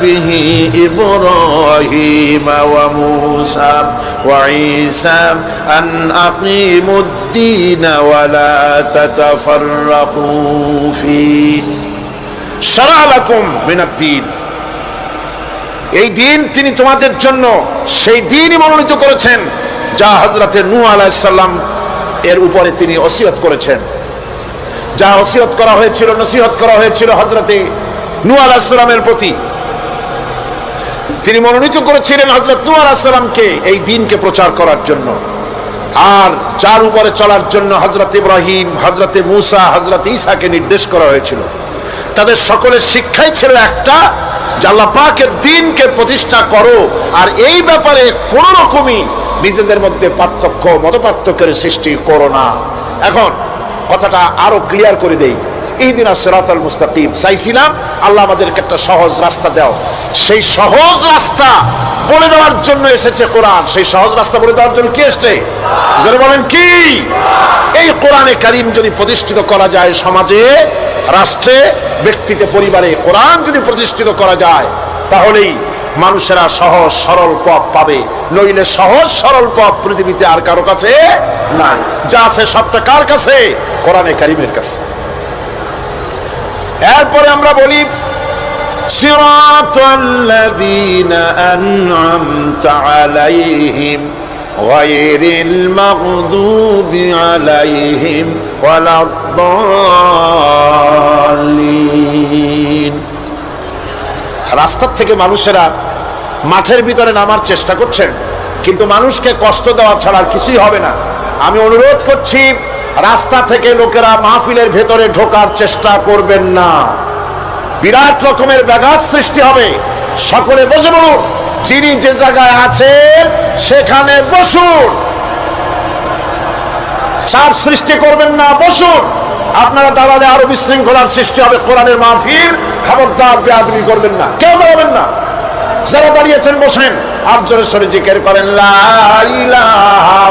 বিহি ইব্রাহিম ওয়া মূসা ওয়া ঈসা আন আকিমুদ্দীন ওয়া লা তাতাফাররাকু ফীহি শারআ লাকুম মিনাদ-দীন। এই দিন তিনি তোমাদের জন্য সেই দিনই মনোনীত করেছেন যা হযরতে নূহ আলাইহিস সালাম এর উপরে তিনি ওসিয়ত করেছেন, যা ওসিয়ত করা হয়েছিল, নসিহত করা হয়েছিল হযরতে নূহ আলাইহিস সালামের প্রতি। তিনি মনোনীত করেছিলেন হযরত নূহ আলাইহিস সালামকে এই দ্বীনকে প্রচার করার জন্য, আর যার উপরে চলার জন্য হযরত ইব্রাহিম, হযরতে মূসা, হযরত ঈসাকে নির্দেশ করা হয়েছিল। তাদের সকলের শিক্ষাই ছিল একটা, যে আল্লাহ পাকের দ্বীনকে প্রতিষ্ঠা করো, আর এই ব্যাপারে কোন রকমই নিজেদের মধ্যে পার্থক্য, মতপার্থক্যের সৃষ্টি করো না। এখন কথাটা আরো ক্লিয়ার করে দেই। ইহদিনাস সিরাতাল মুস্তাকিম চাইছিলাম, আল্লাহ আমাদেরকে একটা সহজ রাস্তা দাও। সেই সহজ রাস্তা বলে দেওয়ার জন্য এসেছে কোরআন। সেই সহজ রাস্তা বলে দেওয়ার জন্য কি এসেছে? যারা বলেন কি? এই কোরআনে কারীম যদি প্রতিষ্ঠিত করা যায় সমাজে, রাষ্ট্রে, ব্যক্তিতে, পরিবারে, কোরআন যদি প্রতিষ্ঠিত করা যায়, তাহলেই মানুষেরা সহজ সরল পথ পাবে। নইলে সহজ সরল পথ পৃথিবীতে আর কারো কাছে নাই। যা আছে সবটা কার কাছে? কোরআনে কারীমের কাছে। এরপরে আমরা বলি সিরাতাল্লাযীনা আন'আমতা আলাইহিম গায়রিল মাগদুবি আলাইহিম ওয়ালাদ-দাল্লিন। রাস্তার থেকে মানুষেরা মাঠের ভিতরে নামার চেষ্টা করছেন, কিন্তু মানুষকে কষ্ট দেওয়া ছাড়া আর কিছুই হবে না। আমি অনুরোধ করছি, রাস্তা থেকে লোকেরা মাহফিলের ভেতরে ঢোকার চেষ্টা করবেন না। বিরাট রকমের ব্যাঘাত সৃষ্টি হবে। সকলে বসে বলুন, যিনি যে জায়গায় আছেন সেখানে বসুন, চাপ সৃষ্টি করবেন না, বসুন। আপনারা দাঁড়ালে আরো বিশৃঙ্খলার সৃষ্টি হবে। কোরআনের মাহফিল, খবরদার বেয়াদবি করবেন না, কেউ দাঁড়াবেন না। যারা দাঁড়িয়েছেন বসেন, আর জোরে সরে জিকির করেন লা ইলাহা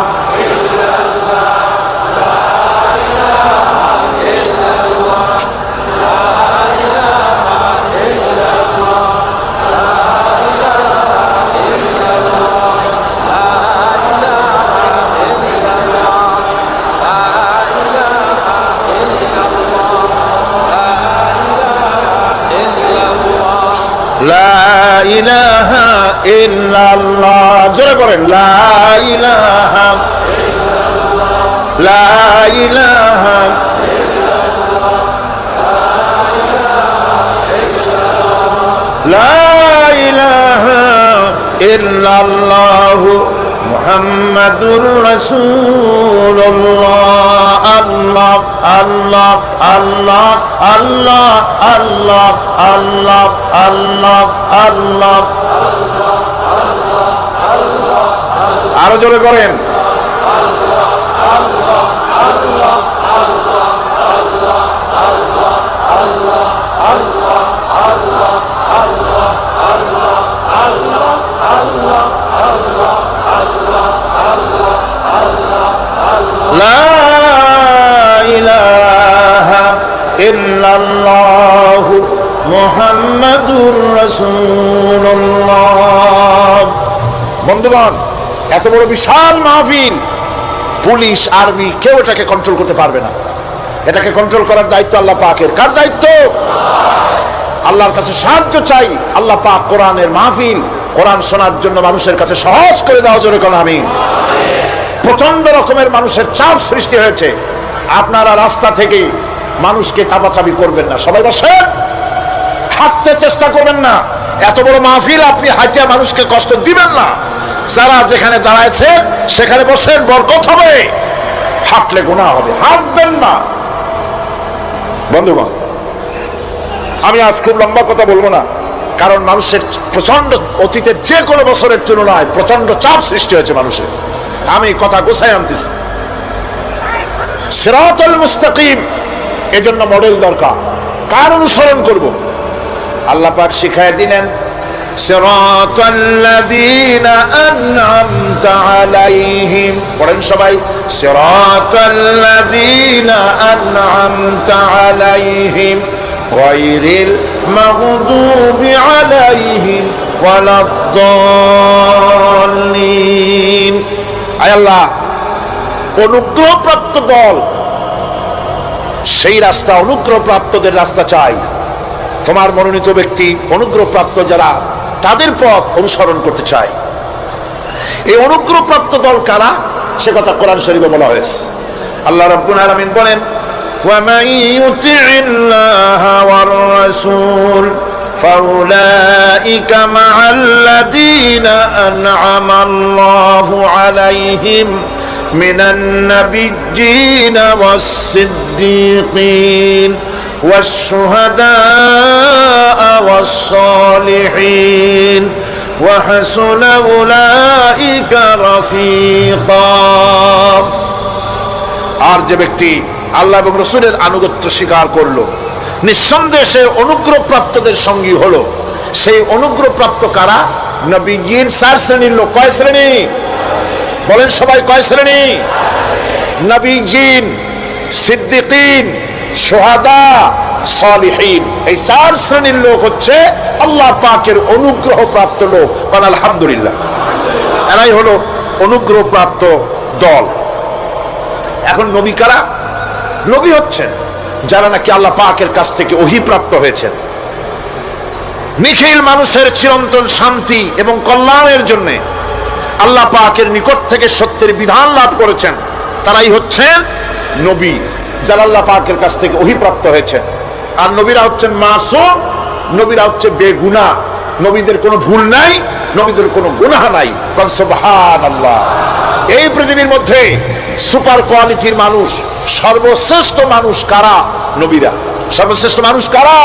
লা ইলাহা ইল্লাল্লাহ। জোরে বলেন লা ইলাহা ইল্লাল্লাহ, লা ইলাহা ইল্লাল্লাহ, লা ইলাহা ইল্লাল্লাহ মুহাম্মাদুর রাসূলুল্লাহ। আল্লাহ আল্লাহ আল্লাহ আল্লাহ আল্লাহ আল্লাহ আল্লাহ আল্লাহ। আরো জোরে করেন লা ইলাহা ইল্লাল্লাহ মুহাম্মাদুর রাসূলুল্লাহ। বন্ধুগণ, এত বড় বিশাল মাহফিল, পুলিশ, আর্মি কেউ এটাকে কন্ট্রোল করতে পারবে না। এটাকে কন্ট্রোল করার দায়িত্ব আল্লাহ পাকের। কার দায়িত্ব? আল্লাহর কাছে সাহায্য চাই। আল্লাহ পাক কোরআনের মাহফিল, কোরআন শোনার জন্য মানুষের কাছে সহজ করে দেওয়া জোরে কোন আমিন। প্রচন্ড রকমের মানুষের চাপ সৃষ্টি হয়েছে। আপনারা রাস্তা থেকে মানুষকে চাপাচাপি করবেন না, সবাই বসেন, হাঁটতে চেষ্টা করবেন না। এত বড় মাহফিল, আপনি হাঁটিয়া মানুষকে কষ্ট দিবেন না। যারা যেখানে দাঁড়াইছে সেখানে বসেন, বরকত হবে। হাঁটলে গুনাহ হবে, হাঁটবেন না। বন্ধুগণ, আমি আজ খুব লম্বা কথা বলবো না, কারণ মানুষের প্রচন্ড, অতীতের যে কোনো বছরের তুলনায় প্রচন্ড চাপ সৃষ্টি হয়েছে মানুষের। আমি কথা গোছায় আনতেছি। সিরাতাল মুস্তাকিম, এজন্য মডেল দরকার। কার অনুসরণ করব? আল্লাহ পাক শিখায় দিলেন সিরাতাল্লাযীনা আন'আমতা আলাইহিম। পড়েন সবাই, সিরাতাল্লাযীনা আন'আমতা আলাইহিম গায়রিল মাগদুবি আলাইহিম ওয়ালাদ-দাল্লিন। আয় আল্লাহ, অনুগ্রহপ্রাপ্ত দল, সেই রাস্তা, অনুগ্রহপ্রাপ্তদের রাস্তা চাই। তোমার মনোনীত ব্যক্তি, অনুগ্রহপ্রাপ্ত যারা, তাদের পথ অনুসরণ করতে চাই। এই অনুগ্রহপ্রাপ্ত দল কারা, সে কথা কোরআন শরীফে বলা হয়েছে। আল্লাহ রাব্বুল আলামিন বলেন, وَمَن يُطِعِ اللَّهَ وَالرَّسُولَ فَأُولَئِكَ مَعَ الَّذِينَ أَنْعَمَ اللَّهُ عَلَيْهِمْ مِنَ النَّبِيِّينَ وَالصِّدِّيقِينَ وَالشُّهَدَاءِ وَالصَّالِحِينَ وَحَسُنَ أُولَئِكَ رَفِيقًا। আর যে ব্যক্তি আল্লাহ এবং রাসূলের আনুগত্য স্বীকার করলো, নিঃসন্দেহে সে অনুগ্রহপ্রাপ্তদের সঙ্গী হলো। সেই অনুগ্রহপ্রাপ্ত কারা? নবীয়িন। 4 শ্রেণীর লোক। কয় শ্রেণী বলেন সবাই, কয় শ্রেণী? নবীয়িন, সিদ্দিকিন, শুহাদা, সালিহিন। এই 4 শ্রেণীর লোক হচ্ছে আল্লাহ পাকের অনুগ্রহপ্রাপ্ত লোক। আলহামদুলিল্লাহ, এরাই হলো অনুগ্রহপ্রাপ্ত দল। এখন নবী কারা? নবী হচ্ছেন যারা নাকি আল্লাহ পাকের কাছ থেকে ওহী প্রাপ্ত হয়েছেন, নিখিল মানুষের চিরন্তন শান্তি এবং কল্যাণের জন্য আল্লাহ পাকের নিকট থেকে সত্যের বিধান লাভ করেছেন। তারাই হচ্ছেন নবী, যারা আল্লাহ পাকের কাছ থেকে ওহী প্রাপ্ত হয়েছেন। আর নবীরা হচ্ছেন মাসুম, নবীরা হচ্ছে বেগুনাহ। নবীদের কোনো ভুল নাই, নবীদের কোনো গুনাহ নাই। সুবহানাল্লাহ। এই পৃথিবীর মধ্যে সুপার কোয়ালিটির মানুষ, সর্বশ্রেষ্ঠ মানুষ কারা? নবীরা। সর্বশ্রেষ্ঠ মানুষ কারা?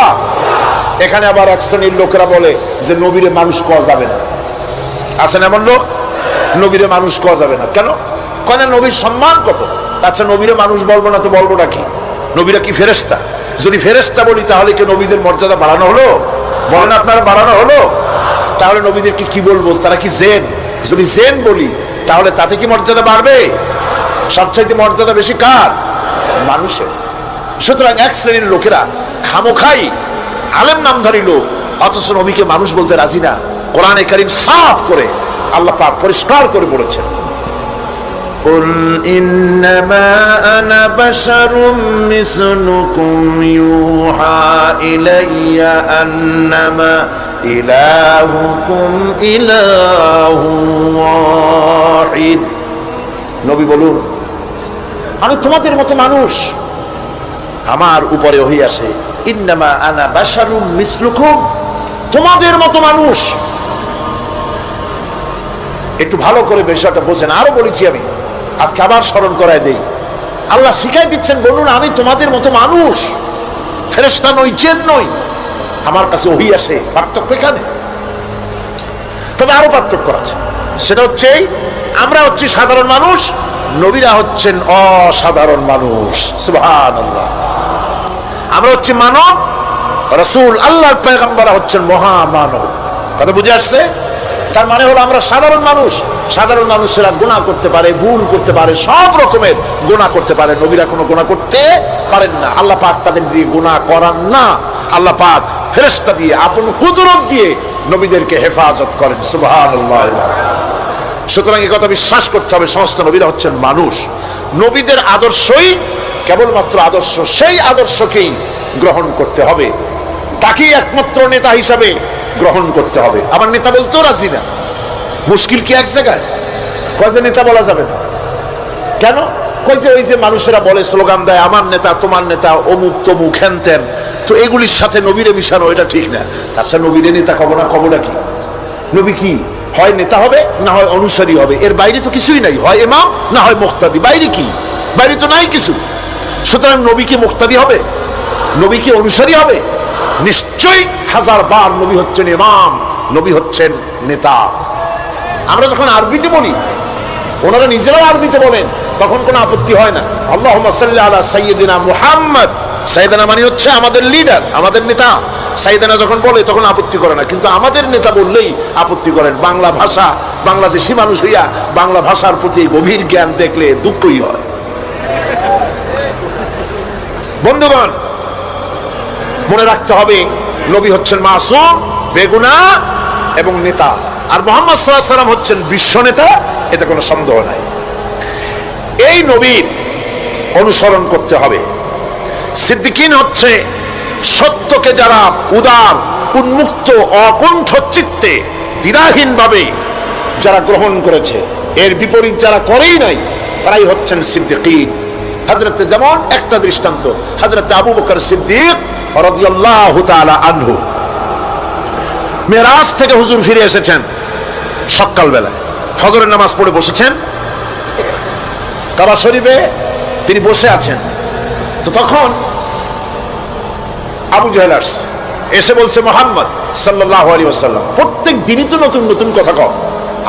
এখানে আবার এক শ্রেণীর লোকেরা বলে যে নবীরে মানুষ কোয়া যাবে না। আছেন এমন লোক, নবীরে মানুষ কোয়া যাবে না। কেন? কেন? নবীর সম্মান কত। আচ্ছা, নবীরে মানুষ বলবো না তো বলবো নাকি? নবীরা কি ফেরেশতা? যদি ফেরেশতা বলি তাহলে কি নবীদের মর্যাদা বাড়ানো হলো? বলেন আপনারা, বাড়ানো হলো? তাহলে নবীদেরকে কি বলবো? তারা কি জেন? যদি জেন বলি তাহলে তাতে কি মর্যাদা বাড়বে? সবচাইতে মর্যাদা বেশি কার? মানুষের। সুতরাং এক শ্রেণীর লোকেরা খামোখাই আলেম নামধারী লোক, অথচ নবীকে মানুষ বলতে রাজি না। কোরআনে কারীম সাফ করে আল্লাহ পাক পরিষ্কার করে বলেছেন, قُلْ إِنَّمَا أَنَا بَشَرٌ مِثْلُكُمْ يُوحَى إِلَيَّ أَنَّمَا إِلَٰهُكُمْ إِلَٰهٌ وَاحِدٌ। নবী বলুন, আমি তোমাদের মতো মানুষ, আমার উপরে ওহী আসে। ইন্নামা আনা বাশারুম মিসলুকুম, তোমাদের মতো মানুষ। একটু ভালো করে বিষয়টা বোঝেন। আরো বলেছি আমি, আজকে আবার স্মরণ করায় দেই। আল্লাহ শিখাই দিচ্ছেন, বলুন আমি তোমাদের মতো মানুষ, ফেরেশতা নই, জিন নই, আমার কাছে ওহী আসে। পার্থক্য এখানে। তবে আরো পার্থক্য আছে, সেটা হচ্ছে আমরা হচ্ছি সাধারণ মানুষ, নবীরা হচ্ছেন অসাধারণ মানুষ। সুবহানাল্লাহ। আমরা হচ্ছি মানব, রাসূল আল্লাহর পয়গম্বররা হচ্ছেন মহামানব। কথা বুঝে আসছে? তার মানে হলো আমরা সাধারণ মানুষ। সাধারণ মানুষেরা গুনাহ করতে পারে, ভুল করতে পারে, সব রকমের গুনাহ করতে পারে। নবীরা কোনো গুনাহ করতে পারেন না। আল্লাহ পাক তাদের দিয়ে গুনাহ করান না। আল্লাহ পাক ফেরেশতা দিয়ে, আপন কুদরত দিয়ে নবীদেরকে হেফাজত করেন। সুবহানাল্লাহ। সুতরাং এই কথা বিশ্বাস করতে হবে, সমস্ত নবীরা হচ্ছেন মানুষ। নবীদের আদর্শই কেবলমাত্র আদর্শ, সেই আদর্শকেই গ্রহণ করতে হবে, তাকেই একমাত্র নেতা হিসাবে গ্রহণ করতে হবে। আমার নেতা বলতেও রাজি না। মুশকিল কি এক জায়গায়? কয় যে নেতা বলা যাবে না। কেন? কই যে ওই যে মানুষেরা বলে, স্লোগান দেয়, আমার নেতা, তোমার নেতা, অমুক তমুক, হ্যান ত্যান। তো এগুলির সাথে নবীরে মিশানো এটা ঠিক না। আচ্ছা, নবীরে নেতা কব না, কব নাকি? নবী কি হয় নেতা হবে, না হয় অনুসারী হবে, এর বাইরে তো কিছুই নাই। হয় ইমাম, না হয় মুক্তাদি। বাইরে কি? বাইরে তো নাই কিছু। সুতরাং নবী কি মুক্তাদি হবে? নবী কি অনুসারী হবে? নিশ্চয়ই হাজার বার নবী হচ্ছেন ইমাম, নবী হচ্ছেন নেতা। আমরা যখন আরবিতে বলি, ওনারা নিজেরাও আরবিতে বলেন, তখন কোনো আপত্তি হয় না। আল্লাহুম্মা সাল্লি আলা সাইয়্যিদিনা মুহাম্মদ। সাইয়েদানা মানে হচ্ছে আমাদের লিডার, আমাদের নেতা। সাইয়েদানা যখন বলে তখন আপত্তি করে না, কিন্তু আমাদের নেতা বললেই আপত্তি করেন। বাংলা ভাষা, বাংলাদেশি মানুষ হইয়া বাংলা ভাষার প্রতি গভীর জ্ঞান দেখলে দুঃখই হয়। বন্ধুগণ, মনে রাখতে হবে, নবী হচ্ছেন মাসুম, বেগুনাহ, এবং নেতা, আর মুহাম্মদ সাল্লাল্লাহু আলাইহি ওয়াসাল্লাম হচ্ছেন বিশ্ব নেতা, এতে কোনো সন্দেহ নাই। এই নবীর অনুসরণ করতে হবে। সিদ্দিকিন হচ্ছে সত্যকে যারা উদার, উন্মুক্ত, অকুণ্ঠ চিত্তে, দ্বিধাহীন ভাবে যারা গ্রহণ করেছে, এর বিপরীত যারা করেই নাই, তারাই হচ্ছেন সিদ্দিকিন। হযরতে, যেমন একটা দৃষ্টান্ত, হযরতে আবু বকর সিদ্দিক রাদিয়াল্লাহু তাআলা আনহু, মেরাজ থেকে হুজুর ফিরে এসেছেন সকালবেলায়, ফজরের নামাজ পড়ে বসেছেন কাবা শরীফে, তিনি বসে আছেন। তো তখন আবু জাহেল এসে বলছে, মুহাম্মদ সাল্লাল্লাহু আলাইহি ওয়াসাল্লাম, প্রত্যেক দিনই তো নতুন নতুন কথা কও,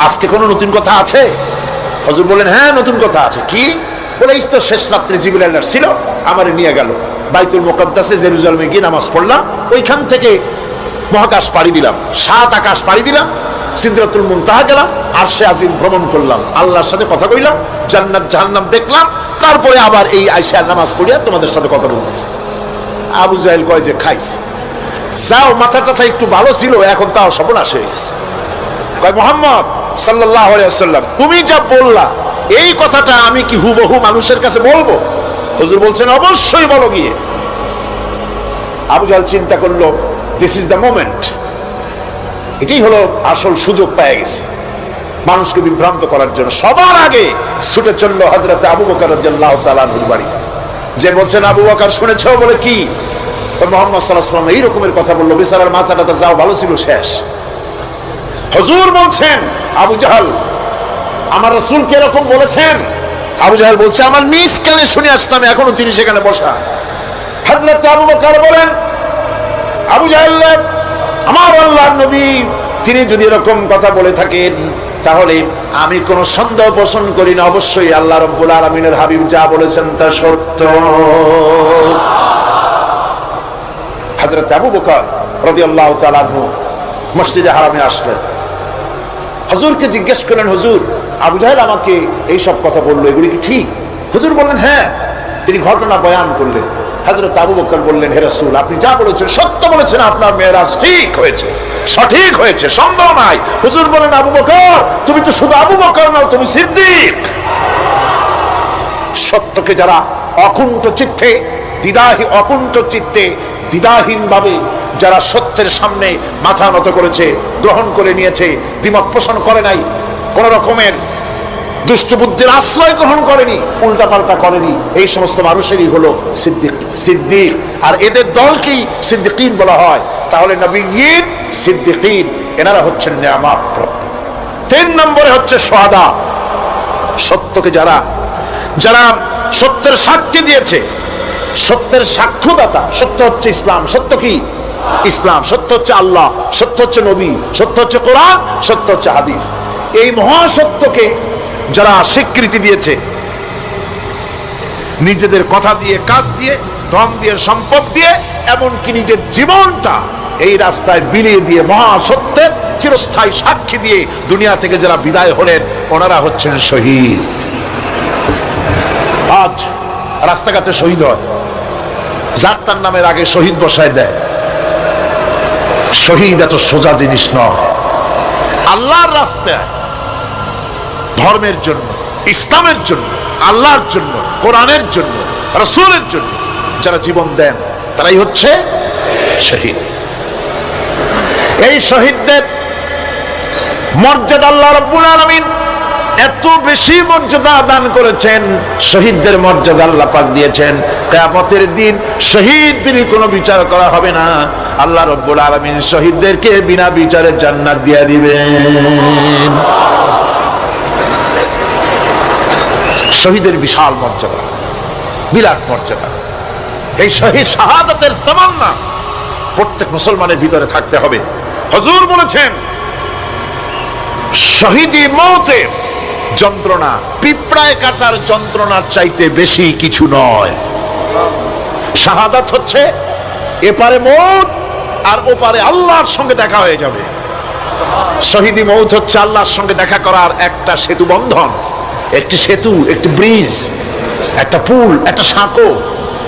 আজকে কোনো নতুন কথা আছে? হুজুর বলেন, হ্যাঁ নতুন কথা আছে। কি? বলে, এই তো শেষ রাত্রে জিবরাইল ছিল, আমারে নিয়ে গেল বাইতুল মুকাদ্দাসে, জেরুজালেমে গিয়ে নামাজ পড়লাম, ওইখান থেকে মহাকাশ পাড়ি দিলাম, 7 আকাশ পাড়ি দিলাম, সিদরাতুল মুনতাহা গেলাম, আরশে আজিম ভ্রমণ করলাম, আল্লাহর সাথে কথা কইলাম, জান্নাত জাহান্নাম দেখলাম, তারপরে আবার এই আয়েশা নামাজ পড়িয়া তোমাদের সাথে কথা বলতেছি। আবু জাহেল কয় যে, খাইছে, যাও, মাথাটা একটু ভালো ছিল, এখন তাও সর্বনাশ হয়ে গেছে। কয়, মুহাম্মদ সাল্লাল্লাহু আলাইহি ওয়াসাল্লাম, তুমি যা বললা এই কথাটা আমি কি হুবহু মানুষের কাছে বলবো? হুজুর বলছেন, অবশ্যই বলো গিয়ে। আবু জাহেল চিন্তা করলো, দিস ইজ দ্য মোমেন্ট, এটাই হলো আসল সুযোগ পেয়ে গেছে মানুষকে বিভ্রান্ত করার জন্য। সবার আগে ছুটে চললো হযরতে আবু বকর রাদিয়াল্লাহু তাআলা আনহুর বাড়িতে, যে বলছেন, আবু বকর শুনেছো? বলে, কি? মুহাম্মদ সাল্লাল্লাহু আলাইহি ওয়াসাল্লাম এই রকমের কথা বললো, বেচারার মাথাটা যাও ভালো ছিল, শেষ। হুজুর বলছেন, আবু জাহেল, আমার রাসূল কি এরকম বলেছেন? আবু জাহেল বলছে, আমার নিজ কানে শুনে আসলাম, এখনো তিনি সেখানে বসা। হযরত আবু বকর বলেন, আবু জাহেল, আমার আল্লাহর নবী তিনি যদি এরকম কথা বলে থাকেন, তাহলে আমি কোন সন্দেহ পোষণ করি না, অবশ্যই আল্লাহ রাব্বুল আলামিনের হাবিব যা বলেছেন তা সত্য। হযরত আবু বকর রাদিয়াল্লাহু তাআলা আনহু মসজিদে হারামে আসলেন, হুজুরকে জিজ্ঞেস করলেন, হুজুর, আবু জাহেল আমাকে এই সব কথা বললো, এগুলি কি ঠিক? হুজুর বললেন, হ্যাঁ। তিনি ঘটনা বয়ান করলেন। হযরত আবু বকর বললেন, হে রাসূল, আপনি যা বলেছেন সত্য বলেছেন, আপনার মেরাজ ঠিক হয়েছে, সঠিক হয়েছে, সন্দেহ নাই। হুজুর বলেন, আবু বকর, তুমি তো শুধু আবু বকর নও, তুমি সিদ্দিক। সত্যকে যারা অকুণ্ঠ চিত্তে, অকুণ্ঠ চিত্তে, দ্বিধাহীন ভাবে যারা সত্যের সামনে মাথা নত করেছে, গ্রহণ করে নিয়েছে, দ্বিমত পোষণ করে নাই, কোন রকমের দুষ্ট বুদ্ধির আশ্রয় গ্রহণ করেনি, উল্টাপাল্টা করেনি, এই সমস্ত মানুষেরই হলো সিদ্দিক। আর এদের দলকেই সিদ্দিকিন বলা হয়। তাহলে নবীয়িন, সিদ্দিকিন, এনারা হচ্ছেন নেয়ামত প্রাপ্ত। 3 নম্বরে হচ্ছে শুহাদা, সত্যকে যারা যারা সত্যের সাক্ষী দিয়েছে, সত্যের সাক্ষ্যদাতা। সত্য হচ্ছে ইসলাম। সত্য কি? ইসলাম। সত্য হচ্ছে আল্লাহ, সত্য হচ্ছে নবী, সত্য হচ্ছে কোরআন, সত্য হচ্ছে হাদিস। এই মহাসত্যকে যারা স্বীকৃতি দিয়েছে, নিজেদের কথা দিয়ে, কাজ দিয়ে, ধন দিয়ে, সম্পদ দিয়ে, এমনকি নিজের জীবনটা এই রাস্তায় বিলিয়ে দিয়ে, মহাসত্যের চিরস্থায়ী সাক্ষী দিয়ে দুনিয়া থেকে যারা বিদায় হলেন, ওনারা হচ্ছেন শহীদ। আজ রাস্তাঘাটে শহীদ হয়, যার তার নামের আগে শহীদ বসায় দেয়। শহীদ এত সোজা জিনিস নয়। আল্লাহর রাস্তায়, ধর্মের জন্য, ইসলামের জন্য, আল্লাহর জন্য, কোরআনের জন্য, রাসূলের জন্য যারা জীবন দেন, তারাই হচ্ছে শহীদ। এই শহীদদের মর্যাদা আল্লাহ রাব্বুল আলামিন এত বেশি মর্যাদা দান করেছেন। শহীদদের মর্যাদা আল্লাহ পাক দিয়েছেন, কিয়ামতের দিন শহীদদের কোনো বিচার করা হবে না। আল্লাহ রাব্বুল আলামিন শহীদদেরকে বিনা বিচারে জান্নাত দিয়ে দিবেন। শহীদের বিশাল মর্যাদা, বিরাট মর্যাদা। এই শহীদ শাহাদাতের তামান্না প্রত্যেক মুসলমানের ভিতরে থাকতে হবে। হুজুর বলেছেন, শহীদি মওতের যন্ত্রণা পিঁপড়ায় কাটার যন্ত্রণার চাইতে বেশি কিছু নয়। শাহাদাত হচ্ছে এপারে মওত আর ওপারে আল্লাহর সঙ্গে দেখা হয়ে যাবে। শহীদি মওত হচ্ছে আল্লাহর সঙ্গে দেখা করার একটা সেতু বন্ধন, একটি সেতু, একটি ব্রিজ, একটা পুল, একটা সাঁকো।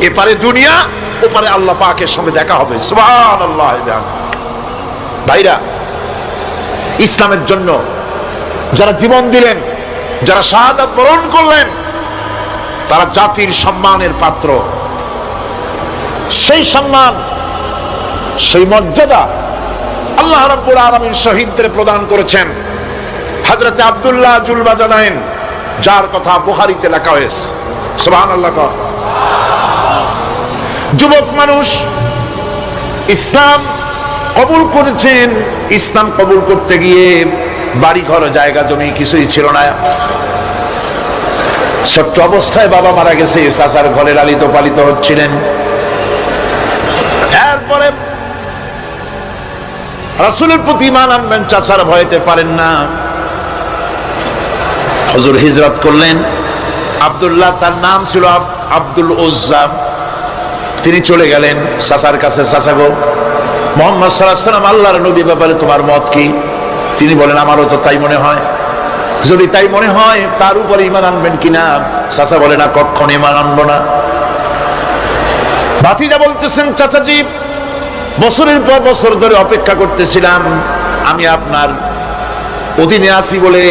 এপারে দুনিয়া, ওপারে আল্লাহ পাকের সঙ্গে দেখা হবে। সুবহানাল্লাহ। ভাইরা, ইসলামের জন্য যারা জীবন দিলেন, যারা শাহাদাত বরণ করলেন, তারা জাতির সম্মানের পাত্র। সেই সম্মান, সেই মর্যাদা আল্লাহ রাব্বুল আলামিন শহীদদের প্রদান করেছেন। হযরত আব্দুল্লাহ জুলবাজাদাইন, যার কথা বুখারীতে লেখা হয়েছে, সুবহানাল্লাহ। যুবক মানুষ ইসলাম কবুল করেছেন। ইসলাম কবুল করতে গিয়ে বাড়ি ঘর জায়গা জমি কিছুই ছিল না। ছোট্ট অবস্থায় বাবা মারা গেছে, চাচার ঘরে লালিত পালিত হচ্ছিলেন। এরপরে রাসূলের প্রতি ঈমান আনবেন, চাচার ভয়তে পারেন না। হুজুর হিজরত করলেন। আব্দুল্লাহ তার নাম ছিল আব্দুল উজ্জা। তিনি চলে গেলেন চাচার কাছে। চাচা গো, মুহাম্মদ সাল্লাল্লাহু আলাইহি ওয়াসাল্লাম আল্লাহর নবী, ব্যাপারে তোমার মত কি? তিনি বলেন, আমারও তো তাই মনে হয়। যদি তাই মনে হয় তার উপরে ঈমান আনবেন কিনা? চাচা বলে, না, কখনো ঈমান আনবো না। ভাতিজা বলতেছেন, চাচাজি, বছরের পর বছর ধরে অপেক্ষা করতেছিলাম, আমি আপনার অধীনে আছি বলে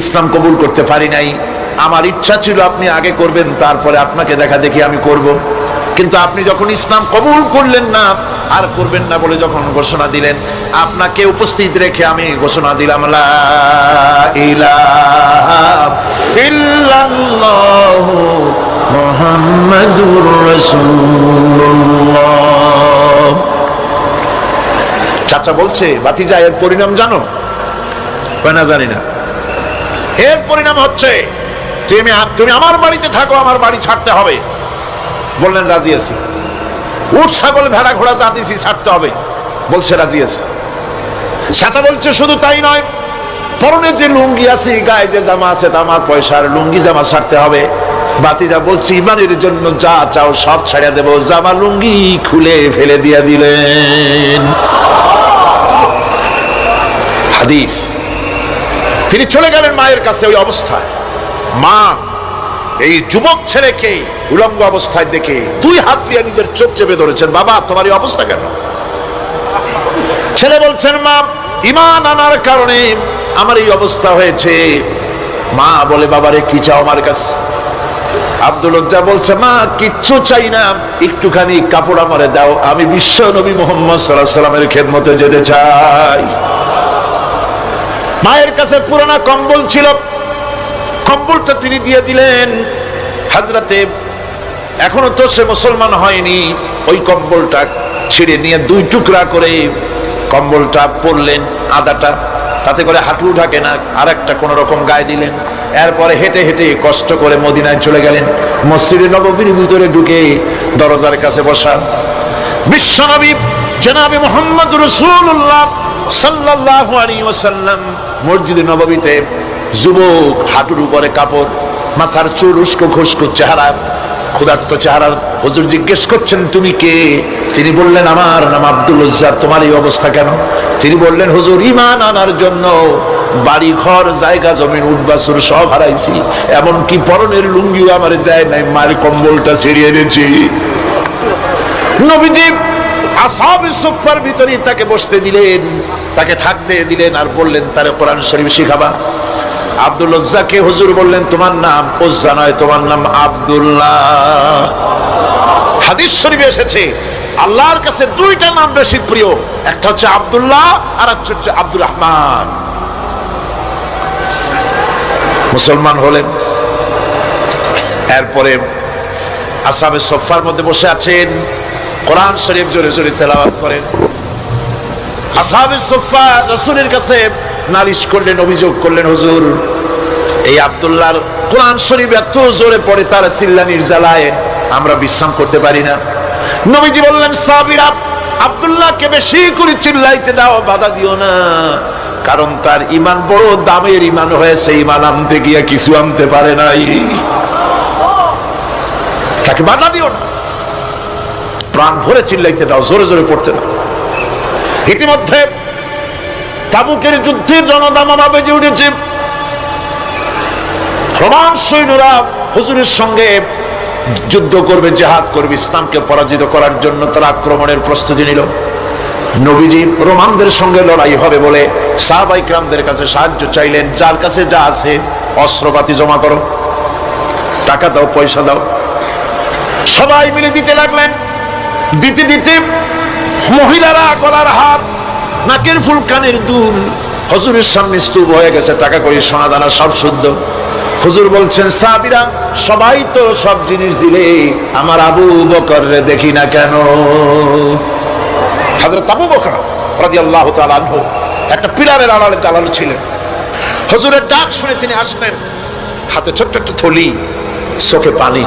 ইসলাম কবুল করতে পারি নাই। আমার ইচ্ছা ছিল আপনি আগে করবেন, তারপরে আপনাকে দেখা দেখি আমি করব। কিন্তু আপনি যখন ইসলাম কবুল করলেন না, আর করবেন না বলে যখন ঘোষণা দিলেন, আপনাকে উপস্থিত রেখে আমি ঘোষণা দিলাম, লা ইলাহা ইল্লাল্লাহু মুহাম্মাদুর রাসূলুল্লাহ। চাচা বলছে, ভাতিজা, এর পরিণাম জানো? না, জানি না। এর পরিণাম হচ্ছে তুমি আমার বাড়িতে থাকো, আমার বাড়ি ছাড়তে হবে। বললেন, রাজি আছি। উট ছাগল ভেড়া ঘোড়া যা দিছি ছাড়তে হবে। বলছে, রাজি আছে। চাচা বলছে, শুধু তাই নয়, পরনে যে লুঙ্গি আছে, গায়ে যে জামা আছে, আমার পয়সার লুঙ্গি জামা ছাড়তে হবে। ভাতিজা বলছে, ইমানের জন্য যা চাও সব ছাড়িয়ে দেব। জামা লুঙ্গি খুলে ফেলে দিয়া দিলেন। হাদিস। তিনি চলে গেলেন মায়ের কাছে। ওই অবস্থায় মা এই যুবক ছেলেকে উলঙ্গ অবস্থায় দেখে দুই হাত দিয়ে নিজের চোখ চেপে ধরেছেন। বাবা, তোমার এই অবস্থা কেন? ছেলে বলছেন, মা, ঈমান আনার কারণে আমার এই অবস্থা হয়েছে। মা বলে, বাবারে, কি চাও আমার কাছে? আব্দুল উজ্জা বলছে, মা, কিচ্ছু চাই না, একটুখানি কাপড় আমারে দাও, আমি বিশ্ব নবী মুহাম্মদ সাল্লাল্লাহু আলাইহি ওয়াসাল্লামের খেদমতে যেতে চাই। মায়ের কাছে পুরানা কম্বল ছিল, কম্বলটা তিনি দিয়ে দিলেন। হযরতে, এখনো তো সে মুসলমান হয়নি, ওই কম্বলটা ছিঁড়ে নিয়ে দুই টুকরা করে কম্বলটা পরলেন, আদাটা, তাতে করে হাঁটু ঢাকে না, আর একটা কোন রকম গায়ে দিলেন। এরপরে হেঁটে হেঁটে কষ্ট করে মদিনায় চলে গেলেন। মসজিদে নববীর ভিতরে ঢুকে দরজার কাছে বসা বিশ্বনবী জনাবে মুহাম্মদ রাসূলুল্লাহ সাল্লাল্লাহু আলাইহি ওয়াসাল্লাম মসজিদে নববীতে, যুবক, হাঁটুর উপরে কাপড়, মাথার চুল উস্কো খুস্কো চেহারা, ক্ষুধার্ত চেহারা। হুজুর জিজ্ঞেস করছেন, তুমি কে? তিনি বললেন, আমার নাম আব্দুল উজ্জা। তোমার এই অবস্থা কেন? তিনি বললেন, হুজুর, ঈমান আনার জন্য বাড়ি ঘর জায়গা জমিন উট বাছুর সব হারাইছি, এমনকি পরনের লুঙ্গিও আমার দেয় নাই, মায়ের কম্বলটা ছিঁড়িয়ে এনেছি। নবীজি আসহাবে সুফফার ভিতরে তাকে বসতে দিলেন, তাকে থাকতে দিলেন, আর বললেন, তারে কোরআন শরীফ শিখাবা। আব্দুল উজ্জাকে হুজুর বললেন, তোমার নাম উজ্জা নয়, তোমার নাম আব্দুল্লাহ। হাদিস শরীফে এসেছে, আল্লাহর কাছে দুইটা নাম বেশি প্রিয়, একটা হচ্ছে আব্দুল্লাহ, আর একটা হচ্ছে আব্দুর রহমান। মুসলমান হলেন। এরপরে আসহাবে সুফফার মধ্যে বসে আছেন, কোরআন শরীফ জোরে জোরে তেলাওয়াত করেন। আসহাবে সুফফা রাসূলের কাছে নালিশ করলেন, অভিযোগ করলেন, হুজুর, এই আব্দুল্লাহর কোরআন শরীফ এত জোরে পড়ে, তার চিল্লানির জ্বালায় আমরা বিশ্রাম করতে পারি না। নবীজি বললেন, সাহাবীরা, আব্দুল্লাহকে বেশি করে চিল্লাইতে দাও, বাধা দিও না, কারণ তার ঈমান বড় দামের ঈমান হয়েছে, ঈমান আনতে গিয়ে কিছু আনতে পারে নাই, তাকে বাধা দিও না, প্রাণ ভরে চিল্লাইতে দাও, জোরে জোরে পড়তে দাও। ইতিমধ্যে তাবুকের যুদ্ধের রণদামানা বেজে উঠেছে। রোমান সৈন্যরা হুজুরের সঙ্গে যুদ্ধ করবে, জিহাদ করবে, ইসলামকে পরাজিত করার জন্য তারা আক্রমণের প্রস্তুতি নিল। নবীজি রোমানদের সঙ্গে লড়াই হবে বলে সাহাবায়ে কিরামদের কাছে সাহায্য চাইলেন, যার কাছে যা আছে অস্ত্রপাতি জমা করো, টাকা দাও, পয়সা দাও। সবাই মিলে দিতে লাগলেন। দিতে দিতে মহিলারা গলার হাত, নাকের ফুল, কানের দুল হুজুরের সামনে স্তূপ হয়ে গেছে, টাকা কড়ি সোনা দানা সব শুদ্ধ। হুজুর বলছেন, সাহাবীরা সবাই তো সব জিনিস দিলে, আমার আবু বকররে দেখি না কেন? হযরত আবু বকর রাদিয়াল্লাহু তাআলা আনহু একটা পিলারের আড়ালে দাঁড়ানো ছিলেন। হুজুরের ডাক শুনে তিনি আসলেন, হাতে ছোট্ট একটা থলি, চোখে পানি।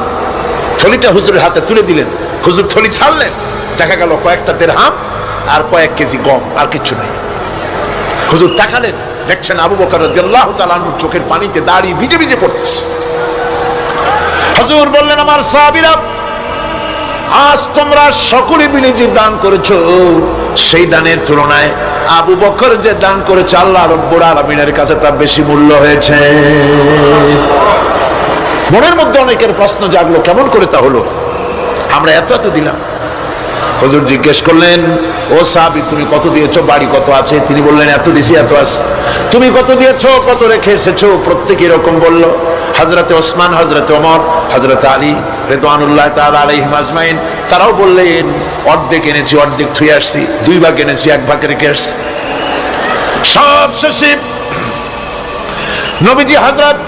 থলিটা হুজুরের হাতে তুলে দিলেন। হুজুর থলি ছাড়লেন, দেখা গেল কয়েকটা দিরহাম আর কয়েক কেজি গম, আর কিছু নাই। হুজুর তাকালেন, দেখছেন আবু বকর রাদিয়াল্লাহু তাআলা আনহু চোখের পানিতে দাড়ি ভিজে ভিজে পড়তেছে। হুজুর বললেন, আমার সাহাবীরা, আজ তোমরা সকলে মিলে যে দান করেছো, সেই দানের তুলনায় আবু বকর যে দান করেছে আল্লাহ রাব্বুল আলামিনের কাছে তা বেশি মূল্য হয়েছে। মনের মধ্যে অনেকের প্রশ্ন জাগলো, কেমন করে তা হলো? আমরা এত এত দিলাম। হুজুর জিজ্ঞেস করলেন, ও সাহাবী, তুমি কত দিয়েছো? বাড়ি কত আছে? তিনি বললেন, এত দিছি, এত আছে। তুমি কত দিয়েছো? কত রেখে এসেছো? প্রত্যেকে এরকম বলল। হযরতে ওসমান, হযরতে ওমর, হযরতে আলী রিদওয়ানুল্লাহ তাআলা আলাইহিম আজমাইন, তারাও বললেন, অর্ধেক এনেছি, অর্ধেক থুয়ে আসছি, 2 ভাগ এনেছি, 1 ভাগ রেখে আসছি। সব শেষে নবীজি হযরত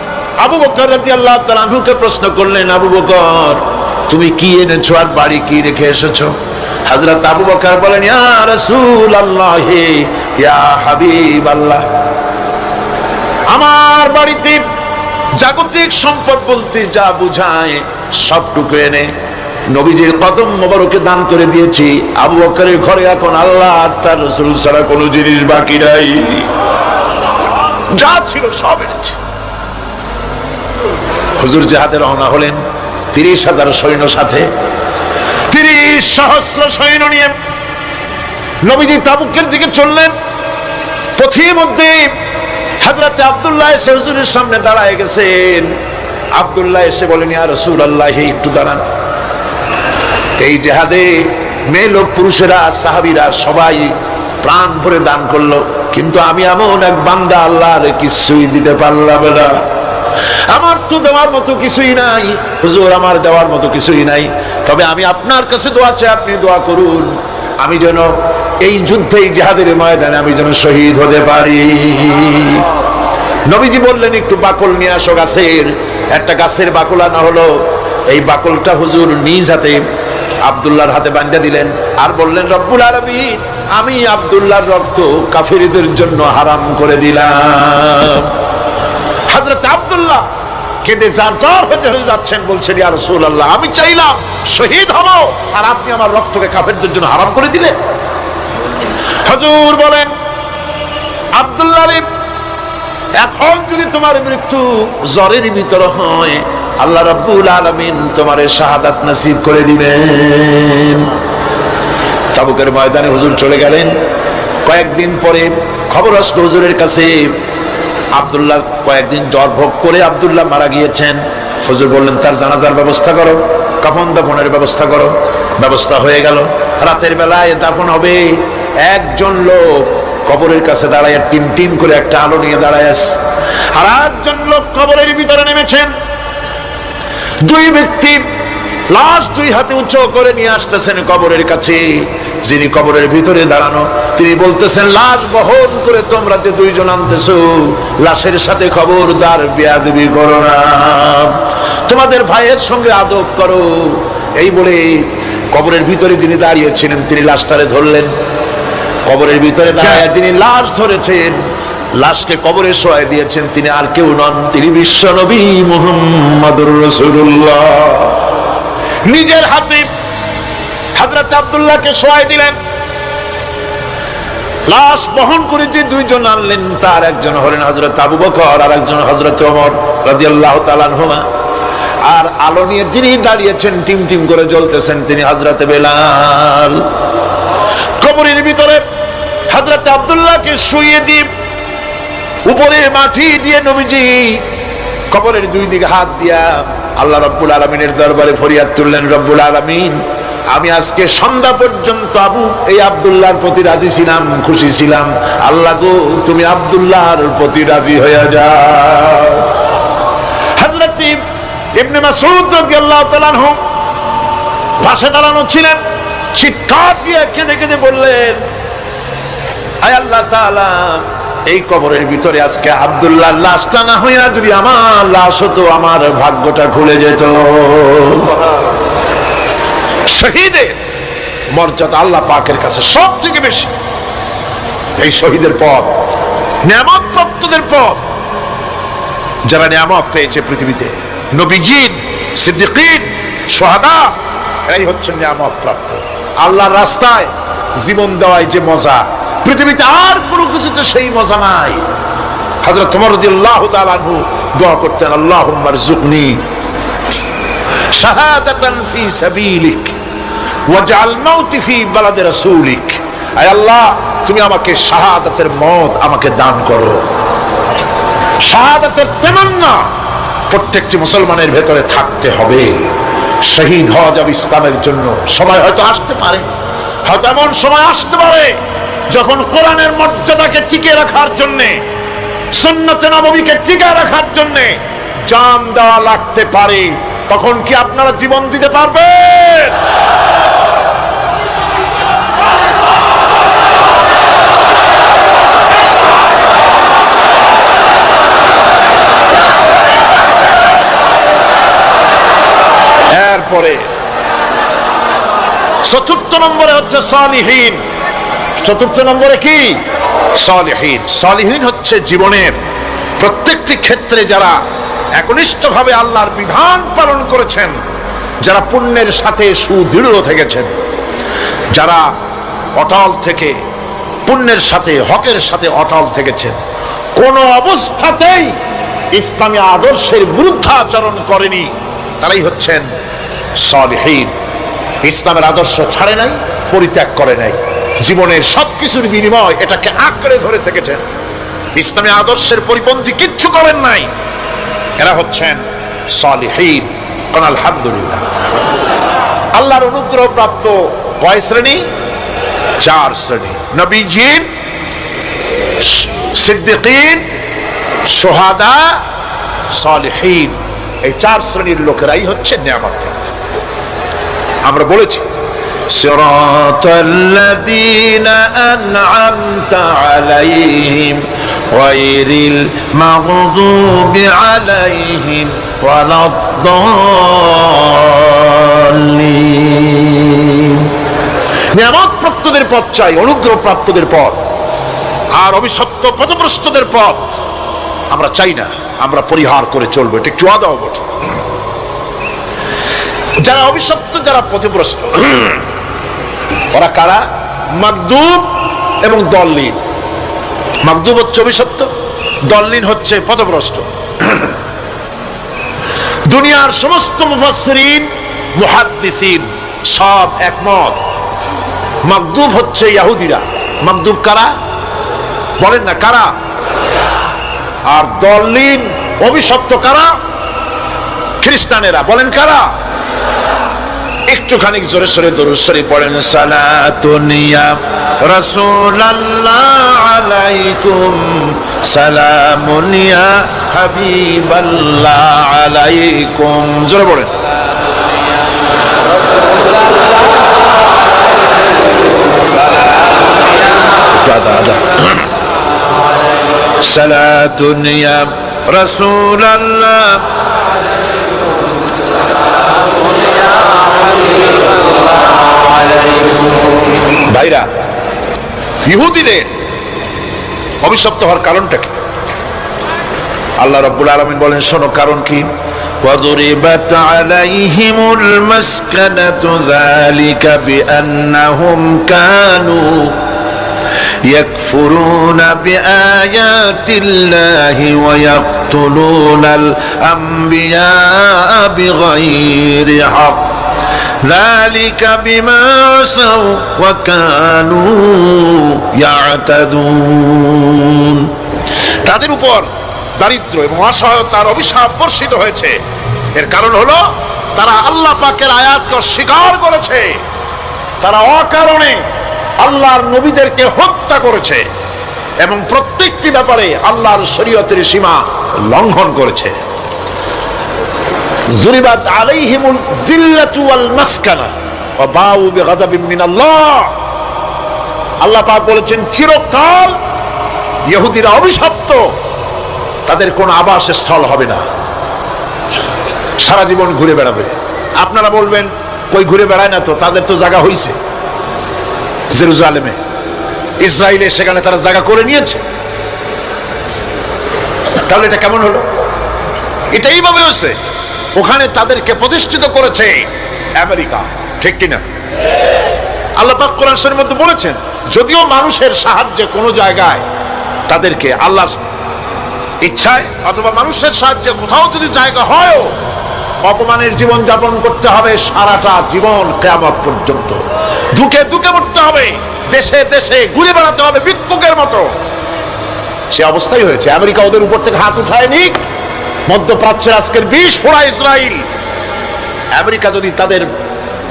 আবু বকর রাদিয়াল্লাহু তাআলা আনহুকে প্রশ্ন করলেন, আবু বকর, তুমি কি এনেছো আর বাড়ি কি রেখে এসেছো? হযরত আবু বকর বলেন, ইয়া রাসূলুল্লাহ, ইয়া হাবিবাল্লাহ, আমার বাড়িতে জাগতিক সম্পদ বলতে যা বুঝায় সবটুকু এনে নবীজির কদম মোবারকে দান করে দিয়েছি। আবু বকরের ঘরে এখন আল্লাহ আর তার রাসূল ছাড়া কোনো জিনিস বাকি নাই, যা ছিল সব এনেছে। হুজুর জিহাদে রওনা হলেন 30,000 সৈন্য সাথে, 30 সহস্র সৈন্য নিয়ে নবীজি তাবুকের দিকে চললেন। পথের মধ্যে হযরতে আব্দুল্লাহ এসে হুজুরের সামনে দাঁড়ায় গেছেন। আব্দুল্লাহ এসে বলেন, ইয়া রাসূলুল্লাহ, একটু দাঁড়ান। এই জিহাদে মেয়ে লোক, পুরুষেরা, সাহাবীরা সবাই প্রাণ ভরে দান করলো, কিন্তু আমি এমন এক বান্দা, আল্লাহর কিছুই দিতে পারলাম না। আমার তো দেওয়ার মতো কিছুই নাই হুজুর, আমার দেওয়ার মতো কিছুই নাই। তবে আমি আপনার কাছে দোয়া চাই, আপনি দোয়া করুন, আমি যেন এই যুদ্ধে, এই জিহাদের ময়দানে আমি যেন শহীদ হতে পারি। নবীজি বললেন, একটু বাকল নিয়ে আসো গাছের। একটা গাছের বাকল আনা হলো। এই বাকলটা হুজুর নিজ হাতে আব্দুল্লাহর হাতে বাঁধা দিলেন আর বললেন, রব্বুল আলামিন, আমি আব্দুল্লাহর রক্ত কাফিরদের জন্য হারাম করে দিলাম। হযরত আব্দুল্লাহ কেঁদে জারজার হয়ে যাচ্ছেন, বলছেন, ইয়া রাসূলুল্লাহ, আমি চাইলাম শহীদ হব, আর আপনি আমার রক্তকে কাফেরদের জন্য হারাম করে দিলেন। হুজুর বলেন, আব্দুল্লাহ, এখন যদি তোমার মৃত্যু জ্বরের ভিতর হয়, আল্লাহ রাব্বুল আলামিন তোমারে শাহাদাত নসিব করে দিবেন। তাবুকের ময়দানে হুজুর চলে গেলেন। কয়েকদিন পরে খবর আসলো হুজুরের কাছে, আব্দুল্লাহ কয়েকদিন জ্বর ভোগ করে আব্দুল্লাহ মারা গিয়েছেন। হুজুর বললেন, তার জানাজার ব্যবস্থা করো, কাফন দাফনের ব্যবস্থা করো। ব্যবস্থা হয়ে গেল। রাতের বেলায় দাফন হবে। একজন লোক কবরের কাছে দাঁড়ায় টিম টিম করে একটা আলো নিয়ে দাঁড়ায় আছে, আর একজন লোক কবরের ভিতরে নেমেছেন। 2 ব্যক্তি লাশ 2 হাতে উঁচু করে নিয়ে আসতেছেন কবরের কাছে। যিনি কবরের ভিতরে দাঁড়ানো, তিনি বলতেছেন, লাশ বহন করে তোমরা যে 2 জন আনতেছো, লাশের সাথে খবরদার বেয়াদবি করো না, তোমাদের ভাইয়ের সঙ্গে আদব করো। এই বলে কবরের ভিতরে যিনি দাঁড়িয়েছিলেন, তিনি লাশটারে ধরলেন। কবরের ভিতরে দাঁড়ায় যিনি লাশ ধরেছেন, লাশকে কবরে শোয়াই দিয়েছেন, তিনি আর কেউ নন, তিনি বিশ্ব নবী মুহাম্মদুর রাসূলুল্লাহ। নিজের হাতে হযরত আব্দুল্লাহকে শোয়াই দিলেন। লাশ বহন করে যে 2 জন আনলেন, তার একজন হলেন হযরত আবু বকর, আর একজন হযরত ওমর রাদিয়াল্লাহু তাআলা আনহুমা। আর আলো নিয়ে যিনি দাঁড়িয়েছেন, টিম টিম করে জ্বলতেছেন, তিনি হযরত বেলাল। কবরের ভিতরে হযরত আব্দুল্লাহকে শুইয়ে দিয়ে উপরে মাটি দিয়ে নবীজি কবরের 2 দিকে হাত দিয়া আল্লাহ রাব্বুল আলামিনের দরবারে ফরিয়াদ তুললেন, রব্বুল আলামিন, আমি আজকে সন্ধ্যা পর্যন্ত এই আব্দুল্লাহর প্রতি রাজি ছিলাম, খুশি ছিলাম। আল্লাহ গো, তুমি আব্দুল্লাহর প্রতি রাজি হয়ে যাও। হযরত ইবনে মাসউদ রাদিয়াল্লাহু তাআলা আনহু পাশে দাঁড়ানো ছিলেন, চিৎকার দিয়ে কেঁদে কেঁদে বললেন, আয় আল্লাহ তাআলা, এই কবরের ভিতরে আজকে আব্দুল্লাহর লাশটা না হইয়া যদি আমার লাশ হতো, আমার ভাগ্যটা খুলে যেত। শহীদের মর্যাদা আল্লাহ পাকের কাছে সব থেকে বেশি। এই শহীদের পথ, নিয়ামত প্রাপ্তদের পথ, যারা নিয়ামত পেয়েছে পৃথিবীতে, নবীজিন, সিদ্দিকিন, শুহাদা, এরাই হচ্ছেন নিয়ামত প্রাপ্ত। আল্লাহর রাস্তায় জীবন দেওয়ায় যে মজা, পৃথিবীতে আর কোনো কিছুতে সেই মজা নাই। হযরত ওমর রাদিয়াল্লাহু তাআলা আনহু দোয়া করতেন, আল্লাহুম্মা রযুকনি শাহাদাতান ফি সাবিলিক ওয়াজআল মাউতি ফি বালাদি রাসূলিক। আয় আল্লাহ, তুমি আমাকে শাহাদাতের মওত আমাকে দান করো। শাহাদাতের তামান্না প্রত্যেকটি মুসলমানের ভেতরে থাকতে হবে। শহীদ হওয়া যাবে ইসলামের জন্য। সময় হয়তো আসতে পারে, হয়তো এমন সময় আসতে পারে যখন কোরআনের মর্যাদাকে টিকে রাখার জন্য, সুন্নতে নববীকে টিকে রাখার জন্য জান দেওয়া লাগতে পারে। তখন কি আপনারা জীবন দিতে পারবেন? এরপরে চতুর্থ নম্বরে হচ্ছে সালিহিন। চতুর্থ নম্বরে কি? সালিহিন। সালিহিন হচ্ছে জীবনের প্রত্যেকটি ক্ষেত্রে যারা একনিষ্ঠভাবে আল্লাহর বিধান পালন করেছেন, যারা পুণ্যের সাথে সুদৃঢ় থেকেছেন, যারা অটল থেকে পুণ্যের সাথে, হকের সাথে অটল থেকেছেন, কোন অবস্থাতেই ইসলামী আদর্শের বিরুদ্ধাচরণ করেনি, তারাই হচ্ছেন সালিহিন। ইসলামের আদর্শ ছাড়ে নাই, পরিত্যাগ করে নাই, জীবনের সবকিছুর বিনিময় এটাকে আঁকড়ে ধরে থেকেছেন, ইসলামী আদর্শের পরিপন্থী কিচ্ছু করেন নাই। এরা হচ্ছেন সালিহিন। কোন আলহামদুলিল্লাহ। আল্লাহর অনুগ্রহ প্রাপ্ত কয় শ্রেণী? 4 শ্রেণী। নবীজিন, সিদ্দিকিন, শুহাদা, সালিহিন। এই 4 শ্রেণীর লোকেরাই হচ্ছে নিয়ামত প্রাপ্ত। আমরা বলেছি, সিরাতাল্লাযীনা আন'আমতা আলাইহিম গায়রিল মাগদুবি আলাইহিম ওয়ালাদ-দাল্লিন। নিয়ামত প্রাপ্তদের পথ চাই, অনুগ্রহ প্রাপ্তদের পথ, আর অভিশপ্ত পথভ্রষ্টদের পথ আমরা চাই না। আমরা পরিহার করে চলবো, এটা একটু আদাও বটে। যারা অভিশপ্ত, যারা পথভ্রষ্ট, ওরা কারা? মাগদুব এবং দল্লিন। মাগদুব হচ্ছে অভিশপ্ত, দল্লিন হচ্ছে পথভ্রষ্ট। দুনিয়ার সমস্ত মুফাসসিরিন, মুহাদ্দিসিন সব একমত, মাগদুব হচ্ছে ইহুদিরা। মাগদুব কারা? বলেন না কারা? আর দল্লিন, অভিশপ্ত কারা? খ্রিস্টানেরা। বলেন কারা? একটুখানি জোরে সোরে দরুদ শরীফ পড়েন। সালাতুন ইয়া রাসূলুল্লাহ আলাইকুম, সালামুন ইয়া হাবিবাল্লাহ আলাইকুম। জোরে পড়েন। সালাতুন ইয়া রাসূলুল্লাহ ভাইরা, ইহুদিদের অভিশপ্ত হওয়ার কারণটা কি? আল্লাহ রাব্বুল আলামিন বলেন, শোনো কারণ কি। وَضُرِبَتْ عَلَيْهِمُ الْمَسْكَنَةُ ذَلِكَ بِأَنَّهُمْ كَانُوا يَكْفُرُونَ بِآيَاتِ اللَّهِ وَيَقْتُلُونَ الْأَنْبِيَاءَ بِغَيْرِ حَقٍّ ذلك بما عصوا وكانوا يعتدون। তাদের উপর দারিদ্র এবং অসহায়তার অভিশাপ বর্ষিত হয়েছে। এর কারণ হলো তারা আল্লাহ পাকের আয়াতকে অস্বীকার করেছে। তারা অকারণে আল্লাহর নবীদেরকে হত্যা করেছে এবং প্রত্যেকটি ব্যাপারে আল্লাহর শরীয়তের সীমা লঙ্ঘন করেছে। যুরিবাত আলাইহিমুল যিল্লাতু ওয়াল মাসকানা ওয়া বাউ বিগাযাবিন মিনাল্লাহ। আল্লাহ পাক বলেছেন চিরকাল ইহুদিরা অভিশপ্ত, তাদের কোনো আবাসস্থল হবে না, সারা জীবন ঘুরে বেড়াবে। আপনারা বলবেন কই ঘুরে বেড়ায় না তো, তাদের তো জায়গা হইছে জেরুজালেমে, ইসরায়েলে, সেখানে তারা জায়গা করে নিয়েছে। তাহলে এটা কেমন হলো? এটা এইভাবে হয়েছে, ওখানে তাদেরকে প্রতিষ্ঠিত করেছে আমেরিকা, ঠিক কিনা? আল্লাহ পাক কোরআন শরীফের মধ্যে বলেছেন যদিও মানুষের সাহায্যে কোন জায়গায় তাদেরকে আল্লাহর ইচ্ছায় অথবা মানুষের সাহায্যে কোথাও যদি জায়গা হয়, অপমানের জীবন যাপন করতে হবে সারাটা জীবন কিয়ামত পর্যন্ত, দুঃখে দুঃখে মরতে হবে, দেশে দেশে ঘুরে বেড়াতে হবে ভিক্ষুকের মতো। সে অবস্থাই হয়েছে। আমেরিকা ওদের উপর থেকে হাত উঠায়নি। মধ্যপ্রাচ্যের আজকের 20 ফোড়া ইসরায়েল, আমেরিকা যদি তাদের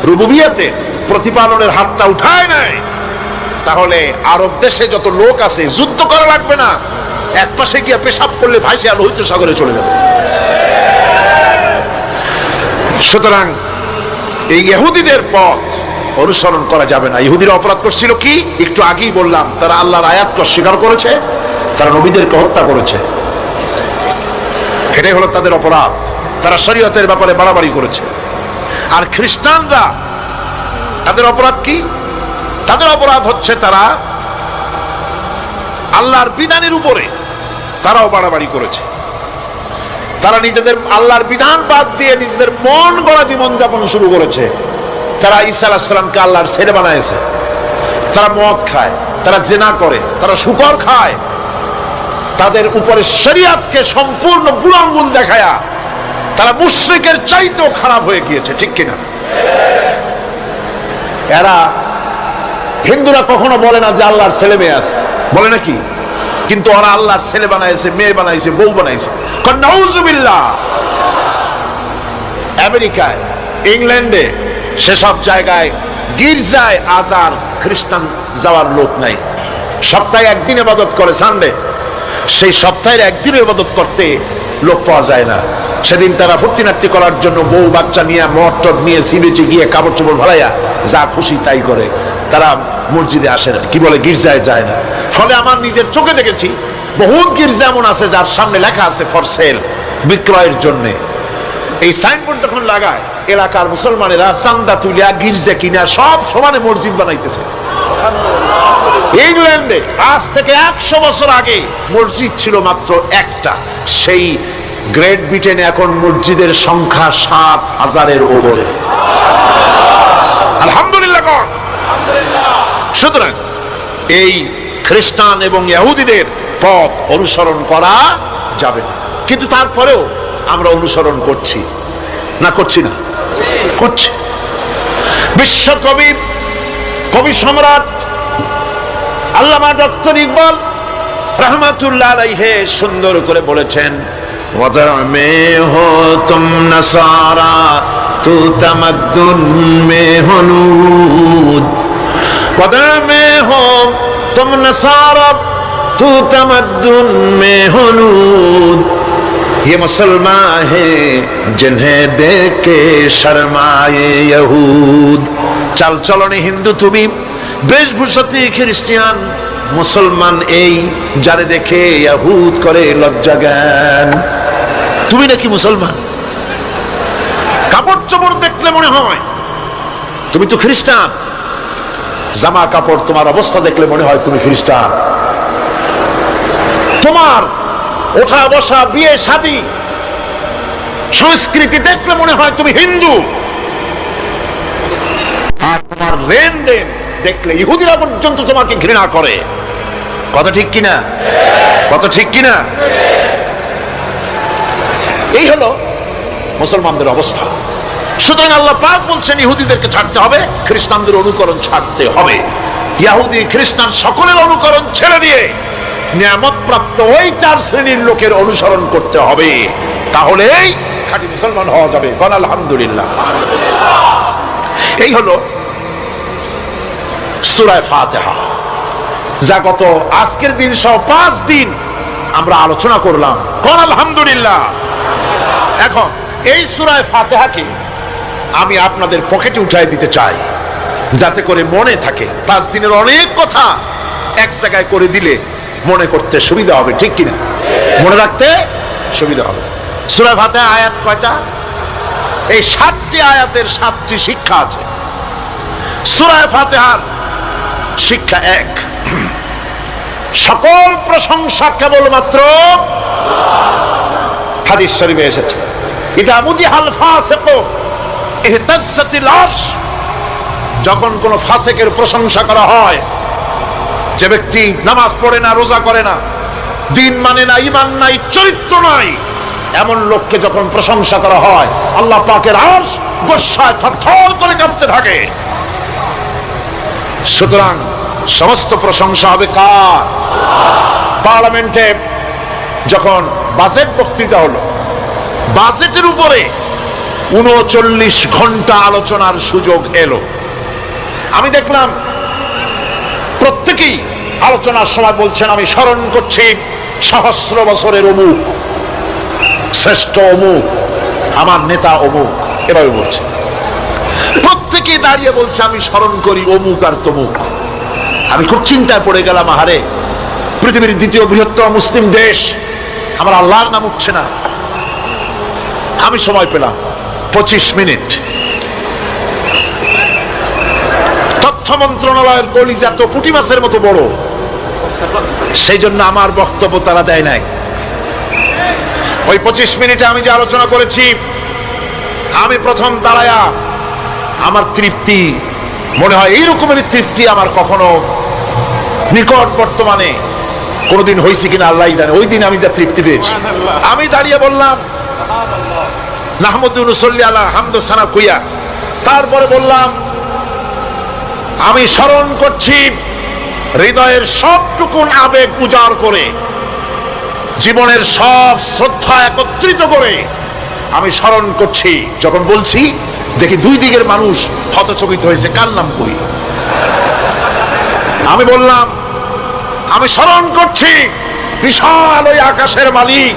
রুবুবিয়াতে প্রতিপালনের হাতটা উঠায় নেয়, তাহলে আরব দেশে যত লোক আছে যুদ্ধ করা লাগবে না, এক পাশে গিয়ে পেশাব করলে ভাইসে আর লোহিত সাগরে চলে যাবে। সুতরাং এই ইহুদিদের পথ অনুসরণ করা যাবে না। ইহুদিরা অপরাধ করছিল কি? একটু আগেই বললাম, তারা আল্লাহর আয়াতকে অস্বীকার করেছে, তারা নবীদেরকে হত্যা করেছে, এটাই হলো তাদের অপরাধ। তারা শরীয়তের ব্যাপারে বাড়াবাড়ি করেছে। আর খ্রিস্টানরা, তাদের অপরাধ কি? তাদের অপরাধ হচ্ছে তারা আল্লাহর বিধানের উপরে তারাও বাড়াবাড়ি করেছে। তারা নিজেদের আল্লাহর বিধান বাদ দিয়ে নিজেদের মন গড়া জীবন যাপন শুরু করেছে। তারা ঈসা আলাইহিস সালামকে আল্লাহর ছেলে বানাইছে। তারা মদ খায়, তারা জিনা করে, তারা শুকর খায়। তাদের উপরে শরীয়তকে সম্পূর্ণ বুড়াঙ্গুল দেখায়া তারা মুশরিকের চাইতেও খারাপ হয়ে গিয়েছে, ঠিক কিনা? এরা হিন্দুরা কখনো বলে না যে আল্লাহর ছেলে মেয়ে আছে, বলে নাকি? কিন্তু ওরা আল্লাহর ছেলে বানাইছে, মেয়ে বানাইছে, বউ বানাইছে। নাউজুবিল্লাহ। আমেরিকায়, ইংল্যান্ডে, সেসব জায়গায় গির্জায় আজ আর খ্রিস্টান যাওয়ার লোক নাই। সপ্তাহে একদিন ইবাদত করে, সানডে। সেই সপ্তাহের একদিন ইবাদত করতে লোক পাওয়া যায় না। সেদিন তারা ফুর্তিনাট্টি করার জন্য বউ বাচ্চা নিয়ে, মদ টদ নিয়ে, সিবেচে গিয়ে কাপড় চোপড় ভাড়াইয়া যা খুশি তাই করে। তারা মসজিদে আসে না, কি বলে গির্জায় যায় না। ফলে আমার নিজের চোখে দেখেছি বহুত গির্জা এমন আছে যার সামনে লেখা আছে ফর সেল, বিক্রয়ের জন্য। এই সাইনবোর্ড যখন লাগায়, এলাকার মুসলমানেরা চান্দা তুলিয়া গির্জা কিনা সব সমানে মসজিদ বানাইতেছে। ইংল্যান্ডে আজ থেকে 100 বছর আগে মসজিদ ছিল মাত্র একটা। সেই গ্রেট ব্রিটেনে এখন মসজিদের সংখ্যা 7,000-এর উপরে। আলহামদুলিল্লাহ। সুতরাং এই খ্রিস্টান এবং ইহুদিদের পথ অনুসরণ করা যাবে না। কিন্তু তারপরেও আমরা অনুসরণ করছি না, করছি না? করছি। বিশ্বকবি, কবি সম্রাট আল্লামা ডক্টর ইকবাল রহমাতুল্লাহ আলাইহি সুন্দর করে বলেছেন, ওয়াদা মে হো তুম নসারা তু তামাদ্দুন মে হনুদ, ওয়াদা মে হো তুম নসারা তু তামাদ্দুন মে হনুদ, ये मुसलमान है जिन्हें देख के शर्माए यहूद। চাল চলনে হিন্দু তুমি, বেশভূষাতে খ্রিস্টান, মুসলমান এই যারে দেখে ইহুদ করে লজ্জা জ্ঞান। তুমি নাকি মুসলমান? কাপড় চোপড় দেখলে মনে হয় তুমি তো খ্রিস্টান। জামা কাপড়, তোমার অবস্থা দেখলে মনে হয় তুমি খ্রিস্টান। তোমার ওঠা বসা, বিয়ে শাদী, সংস্কৃতি দেখলে মনে হয় তুমি হিন্দু। আর তোমার লেনদেন দেখলে ইহুদিরা পর্যন্ত তোমাকে ঘৃণা করে। কথা ঠিক কিনা? কথা ঠিক কিনা? এই হলো মুসলমানদের অবস্থা। সুতরাং আল্লাহ পাক বলছেন ইহুদিদেরকে ছাড়তে হবে, খ্রিস্টানদের অনুকরণ ছাড়তে হবে। ইহুদি খ্রিস্টান সকলের অনুকরণ ছেড়ে দিয়ে নিয়ামত প্রাপ্ত ওই 4 শ্রেণীর লোকের অনুসরণ করতে হবে, তাহলেই খাঁটি মুসলমান হওয়া যাবে। বল আলহামদুলিল্লাহ। এই হলো সূরা ফাতিহা, যা গত আজকের দিন সহ 5 দিন আমরা আলোচনা করলাম। কোন আলহামদুলিল্লাহ। এখন এই সূরা ফাতিহাকে আমি আপনাদের পকেটে উঠাই দিতে চাই, যাতে করে মনে থাকে। 5 দিনের অনেক কথা এক জায়গায় করে দিলে মনে করতে সুবিধা হবে, ঠিক কিনা? মনে রাখতে সুবিধা হবে। সূরা ফাতিহা আয়াত কয়টা? এই 7টি আয়াতের 7টি শিক্ষা আছে। সূরা ফাতিহার শিক্ষা 1, সকল প্রশংসা কেবলমাত্র হাদিস শরীফে এসেছে। এটা মুদিহাল ফাসিকু ইহতাজ্জাতিল আরশ, যখন কোন ফাসিকের প্রশংসা করা হয়, যে ব্যক্তি নামাজ পড়ে না, রোজা করে না, দিন মানে না, ঈমান নাই, চরিত্র নাই, এমন লোককে যখন প্রশংসা করা হয়, আল্লাহ পাকের আরশ গোসায় থরথর করে কাঁপতে থাকে। সুতরাং সমস্ত প্রশংসা হবে কার? পার্লামেন্টে যখন বাজেট বক্তৃতা হলো, বাজেটের উপরে 39 ঘন্টা আলোচনার সুযোগ এলো। আমি দেখলাম প্রত্যেকেই আলোচনার সময় বলছেন, আমি স্মরণ করছি সহস্র বছরের অমুক, শ্রেষ্ঠ অমুক, আমার নেতা অমুক, এভাবে বলছে। প্রত্যেকেই দাঁড়িয়ে বলছে, আমি স্মরণ করি অমুক আর তমুক। আমি খুব চিন্তায় পড়ে গেলাম, আহারে, পৃথিবীর দ্বিতীয় বৃহত্তম মুসলিম দেশ, আমার আল্লাহর নাম উঠছে না। আমি সময় পেলাম 25 মিনিট। তথ্য মন্ত্রণালয়ের কলিজা তো পুঁটি মাছের মতো বড়, সেই জন্য আমার বক্তব্য তারা দেয় নাই। ওই 25 মিনিটে আমি যে আলোচনা করেছি, আমি প্রথম দাঁড়ায়া আমার তৃপ্তি, মনে হয় এই রকমের তৃপ্তি আমার কখনো নিকট বর্তমানে কোনদিন হয়েছে কিনা আল্লাহ জানে। ওই দিন আমি যা তৃপ্তি পেয়েছি, আমি দাঁড়িয়ে বললাম নাহমাদু নুসাল্লি আলা হামদু সানা কুইয়া, তারপরে বললাম আমি স্মরণ করছি হৃদয়ের সবটুকুন আবেগ উজাড় করে, জীবনের সব শ্রদ্ধা একত্রিত করে আমি স্মরণ করছি। যখন বলছি দেখি 2 দিকের মানুষ হতচকিত হয়েছে, কার নাম করি? আমি বললাম আমি স্মরণ করছি বিশাল ওই আকাশের মালিক,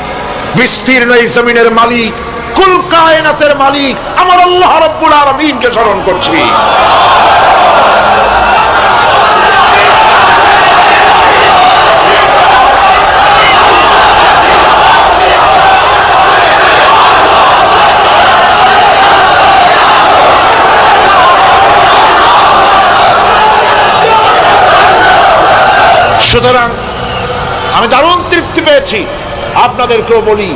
বিস্তীর্ণ এই জমিনের মালিক, কুল কায়নাতের মালিক আমার আল্লাহ রাব্বুল আলামিনকে স্মরণ করছি। সুতরাং আমি দারুণ তৃপ্তি পেয়েছি। আপনাদেরকেও বলি,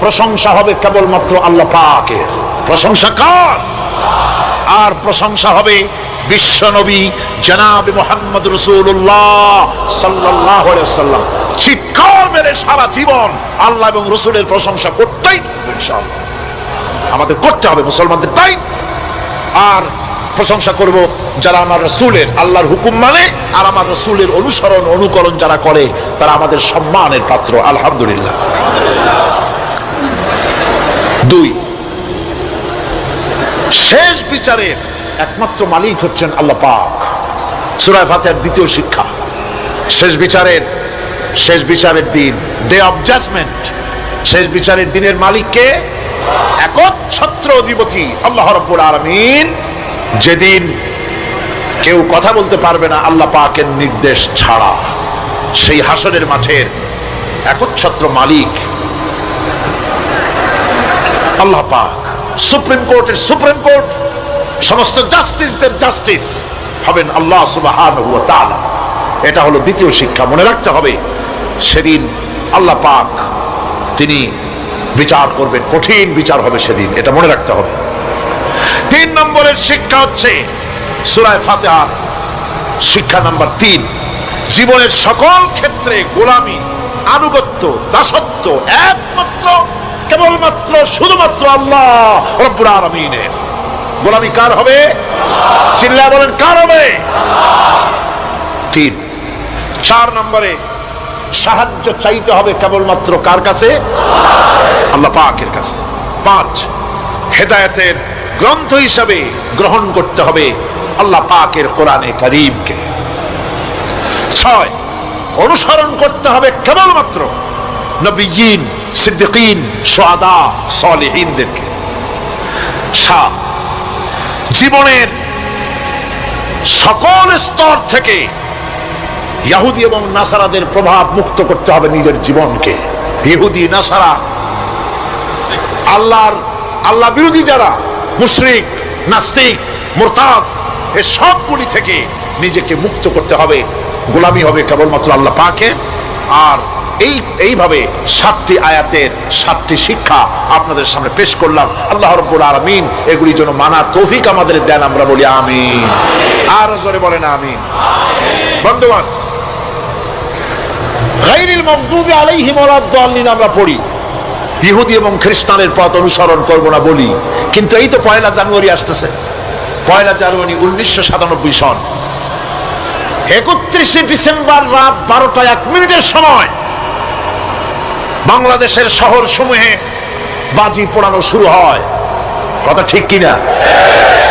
প্রশংসা হবে কেবলমাত্র আল্লাহ পাকের। প্রশংসা কার? আর প্রশংসা হবে বিশ্ব নবী জনাব মুহাম্মদ রাসূলুল্লাহ সাল্লাল্লাহু আলাইহি ওয়াসাল্লাম। চিৎকার মেরে সারা জীবন আল্লাহ এবং রাসূলের প্রশংসা করতেই ইনশাআল্লাহ আমাদের করতে হবে, মুসলমানদের তাই। আর প্রশংসা করব যারা আমার রাসূলের, আল্লাহর হুকুম মানে আর আমার রাসূলের অনুসরণ অনুকরণ যারা করে, তারা আমাদের সম্মানের পাত্র, আলহামদুলিল্লাহ। 2, শেষ বিচারের একমাত্র মালিক হচ্ছেন আল্লাহ পাক। সূরা ফাতিহার 2য় শিক্ষা, শেষ বিচারের দিন, ডে অফ জাজমেন্ট, শেষ বিচারের দিনের মালিককে? একচ্ছত্র অধিপতি আল্লাহ রাব্বুল আলামিন। যেদিন কেউ কথা বলতে পারবে না আল্লাহ পাকের নির্দেশ ছাড়া, সেই হাসরের মাঠের একচ্ছত্র মালিক আল্লাহ পাক। সুপ্রিম কোর্টের সুপ্রিম কোর্ট, সমস্ত জাস্টিসদের জাস্টিস হবেন আল্লাহ সুবহানাহু ওয়া তাআলা। এটা হলো 2য় শিক্ষা, মনে রাখতে হবে। সেদিন আল্লাহ পাক তিনি বিচার করবেন, কঠিন বিচার হবে সেদিন, এটা মনে রাখতে হবে। 3 নম্বরের শিক্ষা হচ্ছে সূরা ফাতিহার শিক্ষা নাম্বার 3, জীবনের সকল ক্ষেত্রে গোলামি, আনুগত্য, দাসত্ব একমাত্র কেবলমাত্র শুধুমাত্র আল্লাহ রাব্বুল আলামিনের। গোলামি কার হবে? চিল্লায়া বলেন, কার হবে? 3। 4 নম্বরে সাহায্য চাইতে হবে কেবলমাত্র কার কাছে? আল্লাহ পাকের কাছে। 5, হেদায়েতের গ্রন্থ হিসাবে গ্রহণ করতে হবে আল্লাহ পাকের কোরআনে কারীমকে। 6, অনুসরণ করতে হবে কেবলমাত্র নবীয়িন, সিদ্দিকিন, শুহাদা, সালেহিনদেরকে। 7, জীবনের সকল স্তর থেকে ইহুদি এবং নাসারাদের প্রভাব মুক্ত করতে হবে নিজের জীবনকে। ইহুদি, নাসারা, আল্লাহ বিরোধী যারা মুশরিক, নাস্তিক, মুরতাদ, এই সবগুলি থেকে নিজেকে মুক্ত করতে হবে। গোলামি হবে কেবলমাত্র আল্লাহ পাকের। আর এইভাবে 7টি আয়াতের 7টি শিক্ষা আপনাদের সামনে পেশ করলাম। আল্লাহ রাব্বুল আলামিন এগুলি যেন মানার তৌফিক আমাদের দেন, আমরা বলি আমিন। আর জোরে বলেন আমিন। বন্ধুগণ, গায়রিল মাগদুবি আলাইহিম ওয়ালাদ-দাল্লিন আমরা পড়ি, ইহুদি এবং খ্রিস্টানের পথ অনুসরণ করব না বলি, কিন্তু এই তো 1 জানুয়ারি আসতেছে। 1 জানুয়ারি 1997 সন, 31 ডিসেম্বর রাত 12টা 1 মিনিটের সময় বাংলাদেশের শহর সমূহে বাজি পোড়ানো শুরু হয়। কথা ঠিক কিনা?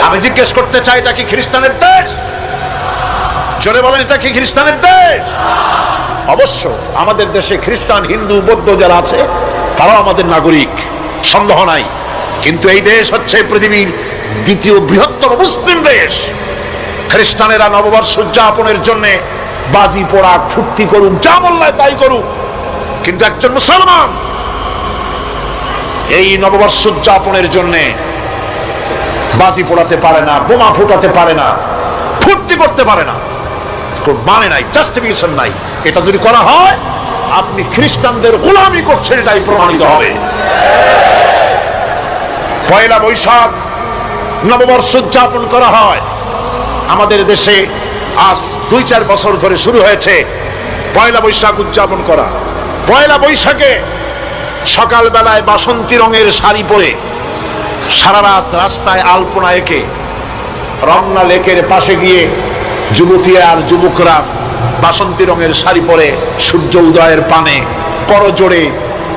আমি জিজ্ঞেস করতে চাই, এটা কি খ্রিস্টানের দেশ? জোরে বলেন, এটা কি খ্রিস্টানের দেশ? অবশ্য আমাদের দেশে খ্রিস্টান, হিন্দু, বৌদ্ধ যারা আছে তারাও আমাদের নাগরিক, সন্দেহ নাই। কিন্তু এই দেশ হচ্ছে পৃথিবীর 2য় বৃহত্তম মুসলিম দেশ। খ্রিস্টানেরা নববর্ষ উদযাপনের জন্য বাজি পোড়া, ফুর্তি করুক, যা বললায় তাই করুক, কিন্তু একজন মুসলমান এই নববর্ষ উদযাপনের জন্য বাজি পোড়াতে পারে না, বোমা ফুটাতে পারে না, ফুর্তি করতে পারে না। মানে নাই, জাস্টিফিকেশন নাই। এটা যদি করা হয় আপনি খ্রিস্টানদের গোলামি করছেন, এটাই প্রমাণিত হবে। 1 বৈশাখ নববর্ষ উদযাপন করা হয় আমাদের দেশে। আজ 2-4 বছর ধরে শুরু হয়েছে 1 বৈশাখ উদযাপন করা। 1 বৈশাখে সকালবেলায় বাসন্তী রঙের শাড়ি পরে সারা রাত রাস্তায় আলপনা এঁকে রমনা লেকের পাশে গিয়ে যুবতী আর যুবকরা বাসন্তী রঙের শাড়ি পরে সূর্য উদয়ের পানে করজোড়ে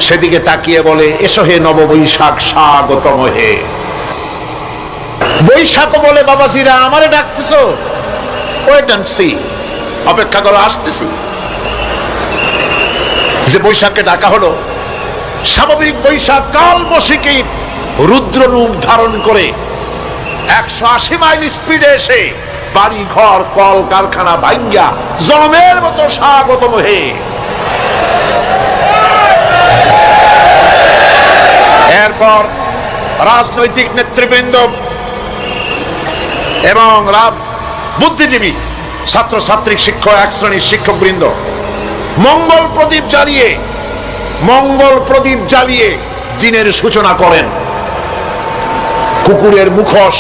সেদিকে তাকিয়ে বলে, এসো হে নব বৈশাখ স্বাগতম হে। বৈশাখ বলে, বাবাজিরা আমারে ডাকতেছো? ওয়েট এন্ড সি, অপেক্ষা করো, আসতেছি। যে বৈশাখকে ডাকা হলো, স্বাভাবিক বৈশাখ কাল বৈশাখী রুদ্র রূপ ধারণ করে 180 মাইল স্পিডে এসে বাড়ি ঘর কল কারখানা ভাঙ্গা জনমের মতো স্বাগতম হে। এরপর রাজনৈতিক নেতৃবৃন্দ এবং বুদ্ধিজীবী, ছাত্রছাত্রী, শিক্ষক, 1 শ্রেণীর শিক্ষক বৃন্দ মঙ্গল প্রদীপ জ্বালিয়ে দিনের সূচনা করেন। কুকুরের মুখোশ,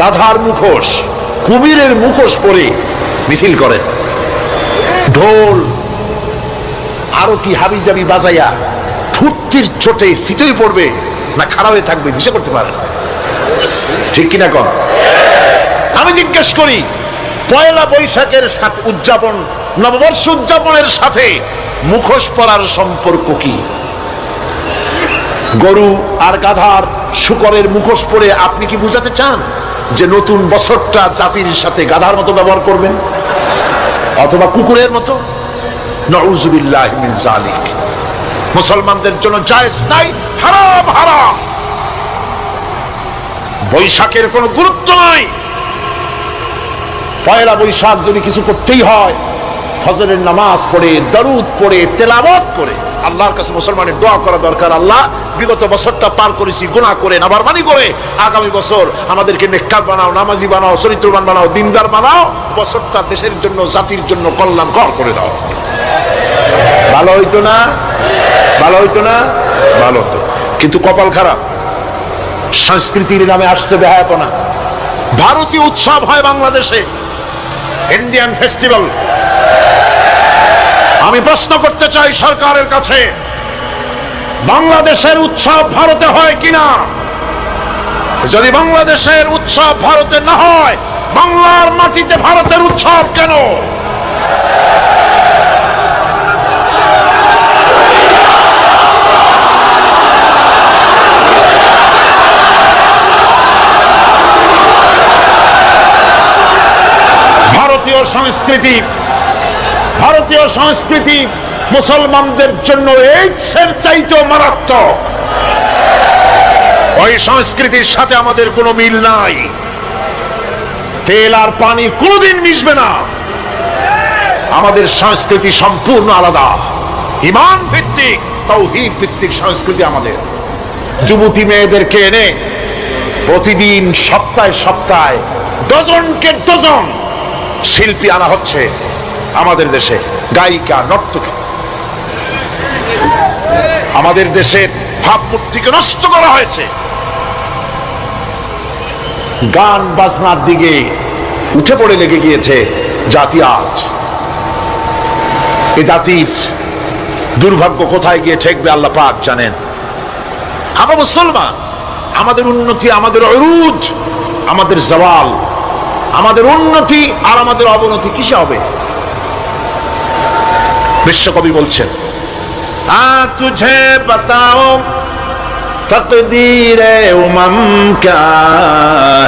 গাধার মুখোশ, কুমিরের মুখোশ পরে মিছিল করেন। ঢোল আরো কি হাবিজাবি বাজাইয়া ফুর্তির চোটে সিটই পড়বে না খাড়া হয়ে থাকবে দিশা করতে পারে না। ঠিক কিনা কন? আমি জিজ্ঞেস করি, 1 বৈশাখের সাথে উদযাপন, নববর্ষ উদযাপনের সাথে মুখোশ পরার সম্পর্ক কি? গরু আর গাধার শুকরের মুখোশ পরে আপনি কি বুঝাতে চান যে নতুন বছরটা জাতির সাথে গাধার মতো ব্যবহার করবেন অথবা কুকুরের মতো? নাউযুবিল্লাহি মিন যালিক। মুসলমানদের জন্য জায়েজ নাই, হারাম হারাম। বৈশাখের কোনো গুরুত্ব নাই। 1 বৈশাখ যদি কিছু করতেই হয়, ফজরের নামাজ পড়ে, দরুদ পড়ে, তেলাওয়াত করে আল্লাহর কাছে মুসলমানের দোয়া করা দরকার। আল্লাহ, বিগত বছরটা পার করেছি গুনাহ করে, নাফরমানি করে, আগামী বছর আমাদেরকে নেককার বানাও, নামাজি বানাও, চরিত্রবান বানাও, দিনদার বানাও। বছরটা দেশের জন্য, জাতির জন্য কল্যাণকর করে দাও। ভালো হইতো না? ভালো হইতো না? ভালো হতো। কিন্তু কপাল খারাপ, সংস্কৃতির নামে আসছে বেহায়াপনা। ভারতীয় উৎসব হয় বাংলাদেশে, ইন্ডিয়ান ফেস্টিভ্যাল। আমি প্রশ্ন করতে চাই সরকারের কাছে, বাংলাদেশের উৎসব ভারতে হয় কিনা? যদি বাংলাদেশের উৎসব ভারতে না হয়, বাংলার মাটিতে ভারতের উৎসব কেন? ভারতীয় সংস্কৃতি ভারতীয় সংস্কৃতি মুসলমানদের জন্য এইডসের চাইতেও মারাত্মক। ওই সংস্কৃতির সাথে আমাদের কোনো মিল নাই। তেল আর পানি কোনোদিন মিশবে না। আমাদের সংস্কৃতি সম্পূর্ণ আলাদা, ঈমান ভিত্তিক, তাওহীদ ভিত্তিক সংস্কৃতি আমাদের। যুবতী মেয়েদেরকে এনে প্রতিদিন সপ্তাহে সপ্তাহে ডজনকে ডজন শিল্পী আনা হচ্ছে আমাদের দেশে, গায়িকা, নর্তকী। আমাদের দেশের ভাবমূর্তিকে নষ্ট করা হয়েছে। গান বাজনার দিকে উঠে পড়ে লেগে গিয়েছে জাতি আজ। এই জাতির দুর্ভাগ্য কোথায় গিয়ে ঠেকবে আল্লাহ পাক জানেন। আমরা মুসলমান, আমাদের উন্নতি, আমাদের অরুজ, আমাদের জওয়াল, আমাদের উন্নতি আর আমাদের অবনতি কিসে হবে? বিশ্বকবি বলছেন, তুঝে বাতাও तकदीर उमम क्या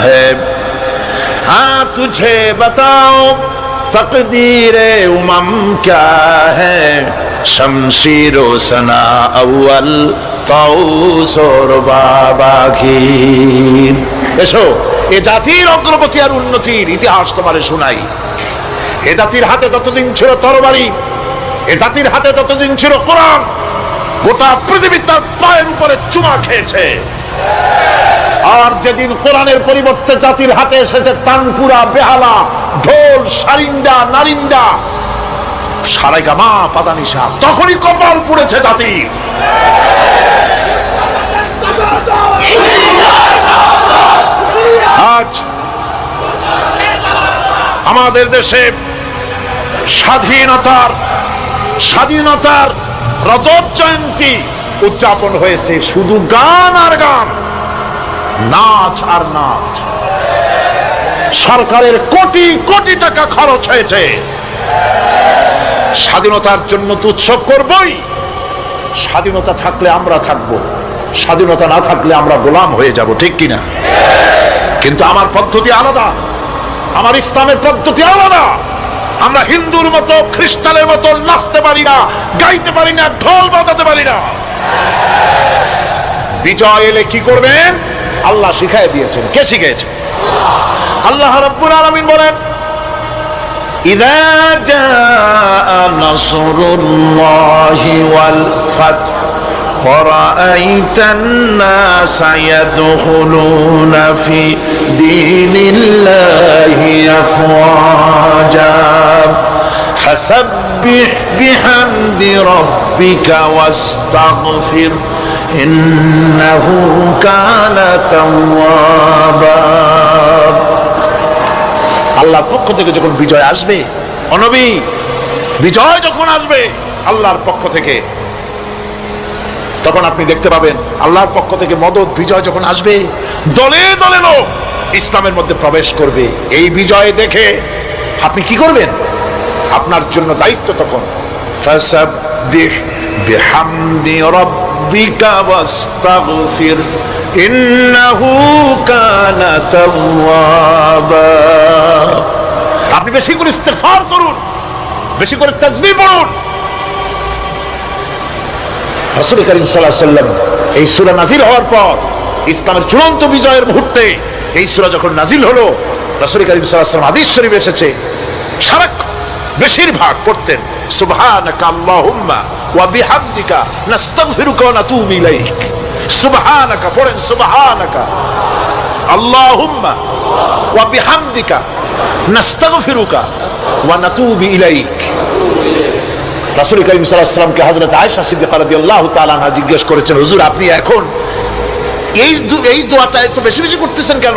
है, हाँ तुझे बताओ तकदीर उमम क्या है, शमशीर सना अव्वल ताऊस और बाबागीर। এসো এ জাতির অগ্রগতি আর উন্নতির ইতিহাস তোমারে শোনাই। এ জাতির হাতে ততদিন ছিল তরবারি, এ জাতির হাতে ততদিন ছিল কোরআন। গোটা পৃথিবী তার পায়ের উপরে চুমা খেয়েছে। আর যেদিন কোরআনের পরিবর্তে জাতির হাতে এসেছে তানপুরা, বেহালা, ঢোল, সারিন্দা, নারিন্দা, সারেগামা, পাদানিসা, তখনই কপাল পুড়েছে জাতির। আজ আমাদের দেশে স্বাধীনতার রজত জয়ন্তী উদযাপন হয়েছে শুধু গান আর গান, নাচ আর নাচ। সরকারের কোটি কোটি টাকা খরচ হয়েছে। স্বাধীনতার জন্য তো উৎসব করবই। স্বাধীনতা থাকলে আমরা থাকব, স্বাধীনতা না থাকলে আমরা গোলাম হয়ে যাব, ঠিক কিনা? কিন্তু আমার পদ্ধতি আলাদা, আমার ইসলামের পদ্ধতি আলাদা। আমরা হিন্দুর মতো, খ্রিস্টানের মতো নাচতে পারি না, গাইতে পারি না, ঢোল বাজাতে পারি না। বিজয় এলে কি করবেন আল্লাহ শিখাই দিয়েছেন। কে শিখিয়েছে? আল্লাহ রাব্বুল আলামিন বলেন, ইযা জাআ নাসরুল্লাহি ওয়াল ফাত ورأيت الناس يدخلون في دين الله أفواجا فسبح بحمد ربك واستغفر إنه كان توابا। আল্লাহর পক্ষ থেকে যখন বিজয় আসবে, অনবী বিজয় যখন আসবে আল্লাহর পক্ষ থেকে, তখন আপনি দেখতে পাবেন আল্লাহর পক্ষ থেকে মদদ, বিজয় যখন আসবে দলে দলে লোক ইসলামের মধ্যে প্রবেশ করবে। এই বিজয় দেখে আপনি কি করবেন? আপনার জন্য দায়িত্ব তখন ফাসাব্বিহ বিহামদি রাব্বিকা ওয়াস্তাগফির ইন্নাহু কানা তাওয়াবা। আপনি বেশি করে ইস্তেগফার করুন, বেশি করে তাসবিহ পড়ুন। রাসূল করিম সাল্লাল্লাহু আলাইহি ওয়াসাল্লাম এই সূরা নাযিল হওয়ার পর, ইসলামের চূড়ান্ত বিজয়ের মুহূর্তে এই সূরা যখন নাযিল হলো, রাসূল করিম সাল্লাল্লাহু আলাইহি ওয়াসাল্লাম হাদিস শরীফে এসেছে সারাক্ষণ বেশিরভাগ পড়তেন সুবহানাকা আল্লাহুম্মা ওয়া বিহামদিকা নাস্তাগফিরুকা ওয়া নাতুবু ইলাইক। সুবহানাকা পড়েন, সুবহানাকা আল্লাহুম্মা ওয়া বিহামদিকা নাস্তাগফিরুকা ওয়া নাতুবু ইলাইক। রাসূল করিম সাল্লাল্লাহু আলাইহি ওয়াসাল্লামকে হযরত আয়েশা সিদ্দিকা রাদিয়াল্লাহু তাআলা আনহা জিজ্ঞেস করেছেন, হুজুর আপনি এখন এই দোয়াটা এত বেশি বেশি করতেছেন কেন?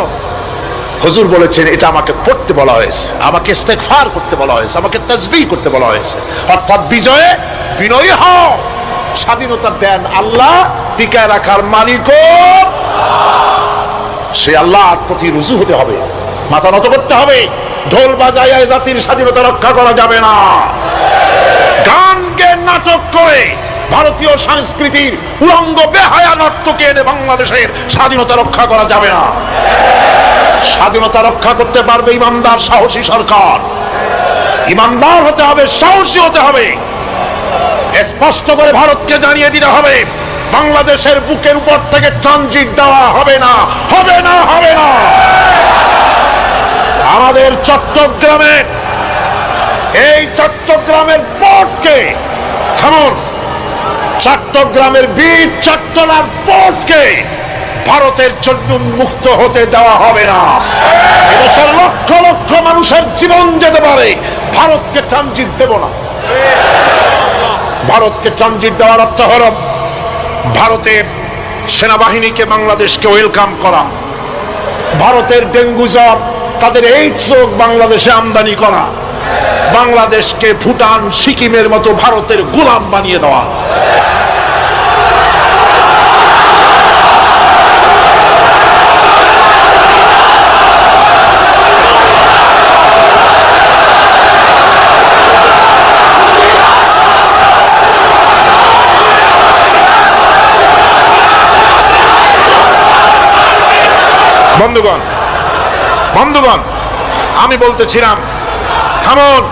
হুজুর বলেছেন, এটা আমাকে পড়তে বলা হয়েছে, আমাকে ইস্তেগফার করতে বলা হয়েছে, আমাকে তাসবিহ করতে বলা হয়েছে। অর্থাৎ বিজয়ে বিনয়ী হও। স্বাধীনতা দেন আল্লাহ, টিকায় রাখার মালিকও সে আল্লাহর প্রতি রুজু হতে হবে, মাথা নত করতে হবে। ঢোল বাজায় জাতির স্বাধীনতা রক্ষা করা যাবে না। গানকে নাটক করে ভারতীয় সংস্কৃতির উলঙ্গ বেহায়া নর্তকে এনে বাংলাদেশের স্বাধীনতা রক্ষা করা যাবে না। স্বাধীনতা রক্ষা করতে পারবে ইমানদার সাহসী সরকার। ইমানদার হতে হবে, সাহসী হতে হবে। স্পষ্ট করে ভারতকে জানিয়ে দিতে হবে, বাংলাদেশের বুকের উপর থেকে ট্রানজিট দেওয়া হবে না, হবে না, হবে না। আমাদের চট্টগ্রামের এই চট্টগ্রামের পোর্টকে থামুন, চট্টগ্রামের বীর চট্টলার পোর্টকে ভারতের জন্য মুক্ত হতে দেওয়া হবে না। এদেশের লক্ষ লক্ষ মানুষের জীবন যেতে পারে, ভারতকে ট্রানজিট দেব না। ভারতকে ট্রানজিট দেওয়ার অর্থ হল ভারতের সেনাবাহিনীকে বাংলাদেশকে ওয়েলকাম করা, ভারতের ডেঙ্গু জ্বর, তাদের এইডস রোগ বাংলাদেশে আমদানি করা, বাংলাদেশকে ভুটান সিকিমের মতো ভারতের গোলাম বানিয়ে দেওয়া। বন্ধুগণ, বন্ধুগণ, আমি বলতেছিলাম থামুন।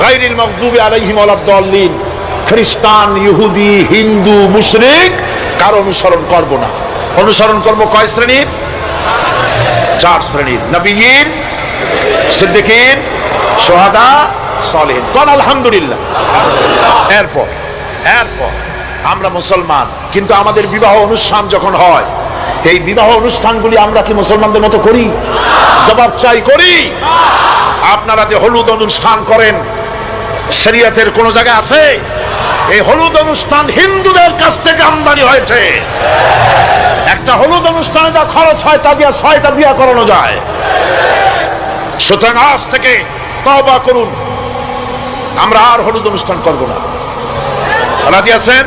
গায়রিল মাগদুবি আলাইহিম ওয়ালাদ-দাল্লিন, খ্রিস্টান, ইহুদি, হিন্দু, মুশরিক কার অনুসরণ করব না। অনুসরণ করব কয় শ্রেণীর? 4 শ্রেণীর। নবীয়িন, সিদ্দিকিন, শুহাদা, সালেহিন। কোন আলহামদুলিল্লাহ। এরপর আমরা মুসলমান, কিন্তু আমাদের বিবাহ অনুষ্ঠান যখন হয়, এই বিবাহ অনুষ্ঠানগুলি আমরা কি মুসলমানদের মতো করি? জবাব চাই, করি? আপনারা যে হলুদ অনুষ্ঠান করেন, শরীয়তের কোন জায়গায় আছে? এই হলুদ অনুষ্ঠান হিন্দুদের কাছ থেকে আমদানি হয়েছে। একটা হলুদ অনুষ্ঠানে যা খরচ হয় তা দিয়ে 6টা বিয়ে করানো যায়। সুতরাং আজ থেকে তওবা করুন, আমরা আর হলুদ অনুষ্ঠান করব না। রাজি আছেন?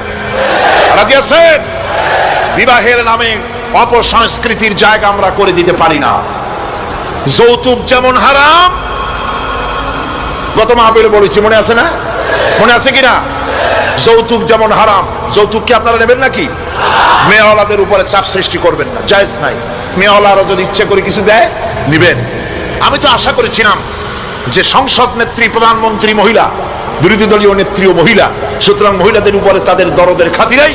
রাজি আছেন? বিবাহের নামে অপসংস্কৃতির জায়গা আমরা করে দিতে পারি না। যৌতুক যেমন হারাম, গত মাহফিলে বলেছি, মনে আছে না? মনে আছে কিনা? যৌতুক যেমন হারাম। যৌতুক কি আপনারা নেবেন নাকি? মেয়েওয়ালাদের উপরে চাপ সৃষ্টি করবেন না, জায়েজ নাই। মেয়েওয়ালারা যদি ইচ্ছে করে কিছু দেয়, নিবেন। আমি তো আশা করেছিলাম যে সংসদ নেত্রী, প্রধানমন্ত্রী মহিলা, বিরোধী দলীয় নেত্রীও মহিলা, সুতরাং মহিলাদের উপরে তাদের দরদের খাতিরেই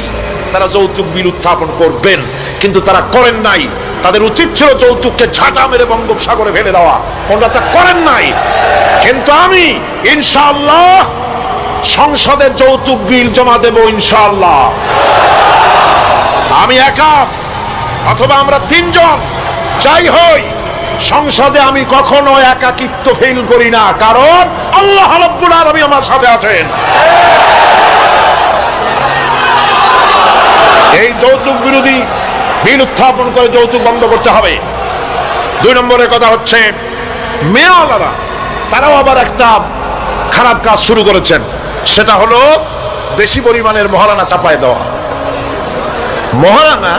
তারা যৌতুক বিল উত্থাপন করবেন, কিন্তু তারা করেন নাই। তাদের উচিত ছিল যৌতুককে ঝাঁটা মেরে বঙ্গোপসাগরে ফেলে দেওয়া, ওনারা তা করেন নাই। কিন্তু আমি ইনশাআল্লাহ সংসদে যৌতুক বিল জমা দেব, ইনশাআল্লাহ। আমি একা অথবা আমরা 3 জন যাই হই, সংসদে আমি কখনো একাকিত্ব ফিল করি না, কারণ আল্লাহ রাব্বুল আলামিন আমার সাথে আছেন। এই যৌতুক বিরোধী বিল উত্থাপন করে যৌতুক বন্ধ করতে হবে। 2 নম্বরের কথা হচ্ছে, মেয়েওয়ালারা তারাও আবার একটা খারাপ কাজ শুরু করেছেন, সেটা হলো বেশি পরিমাণের মহারানা চাপায় দেওয়া। মহারানা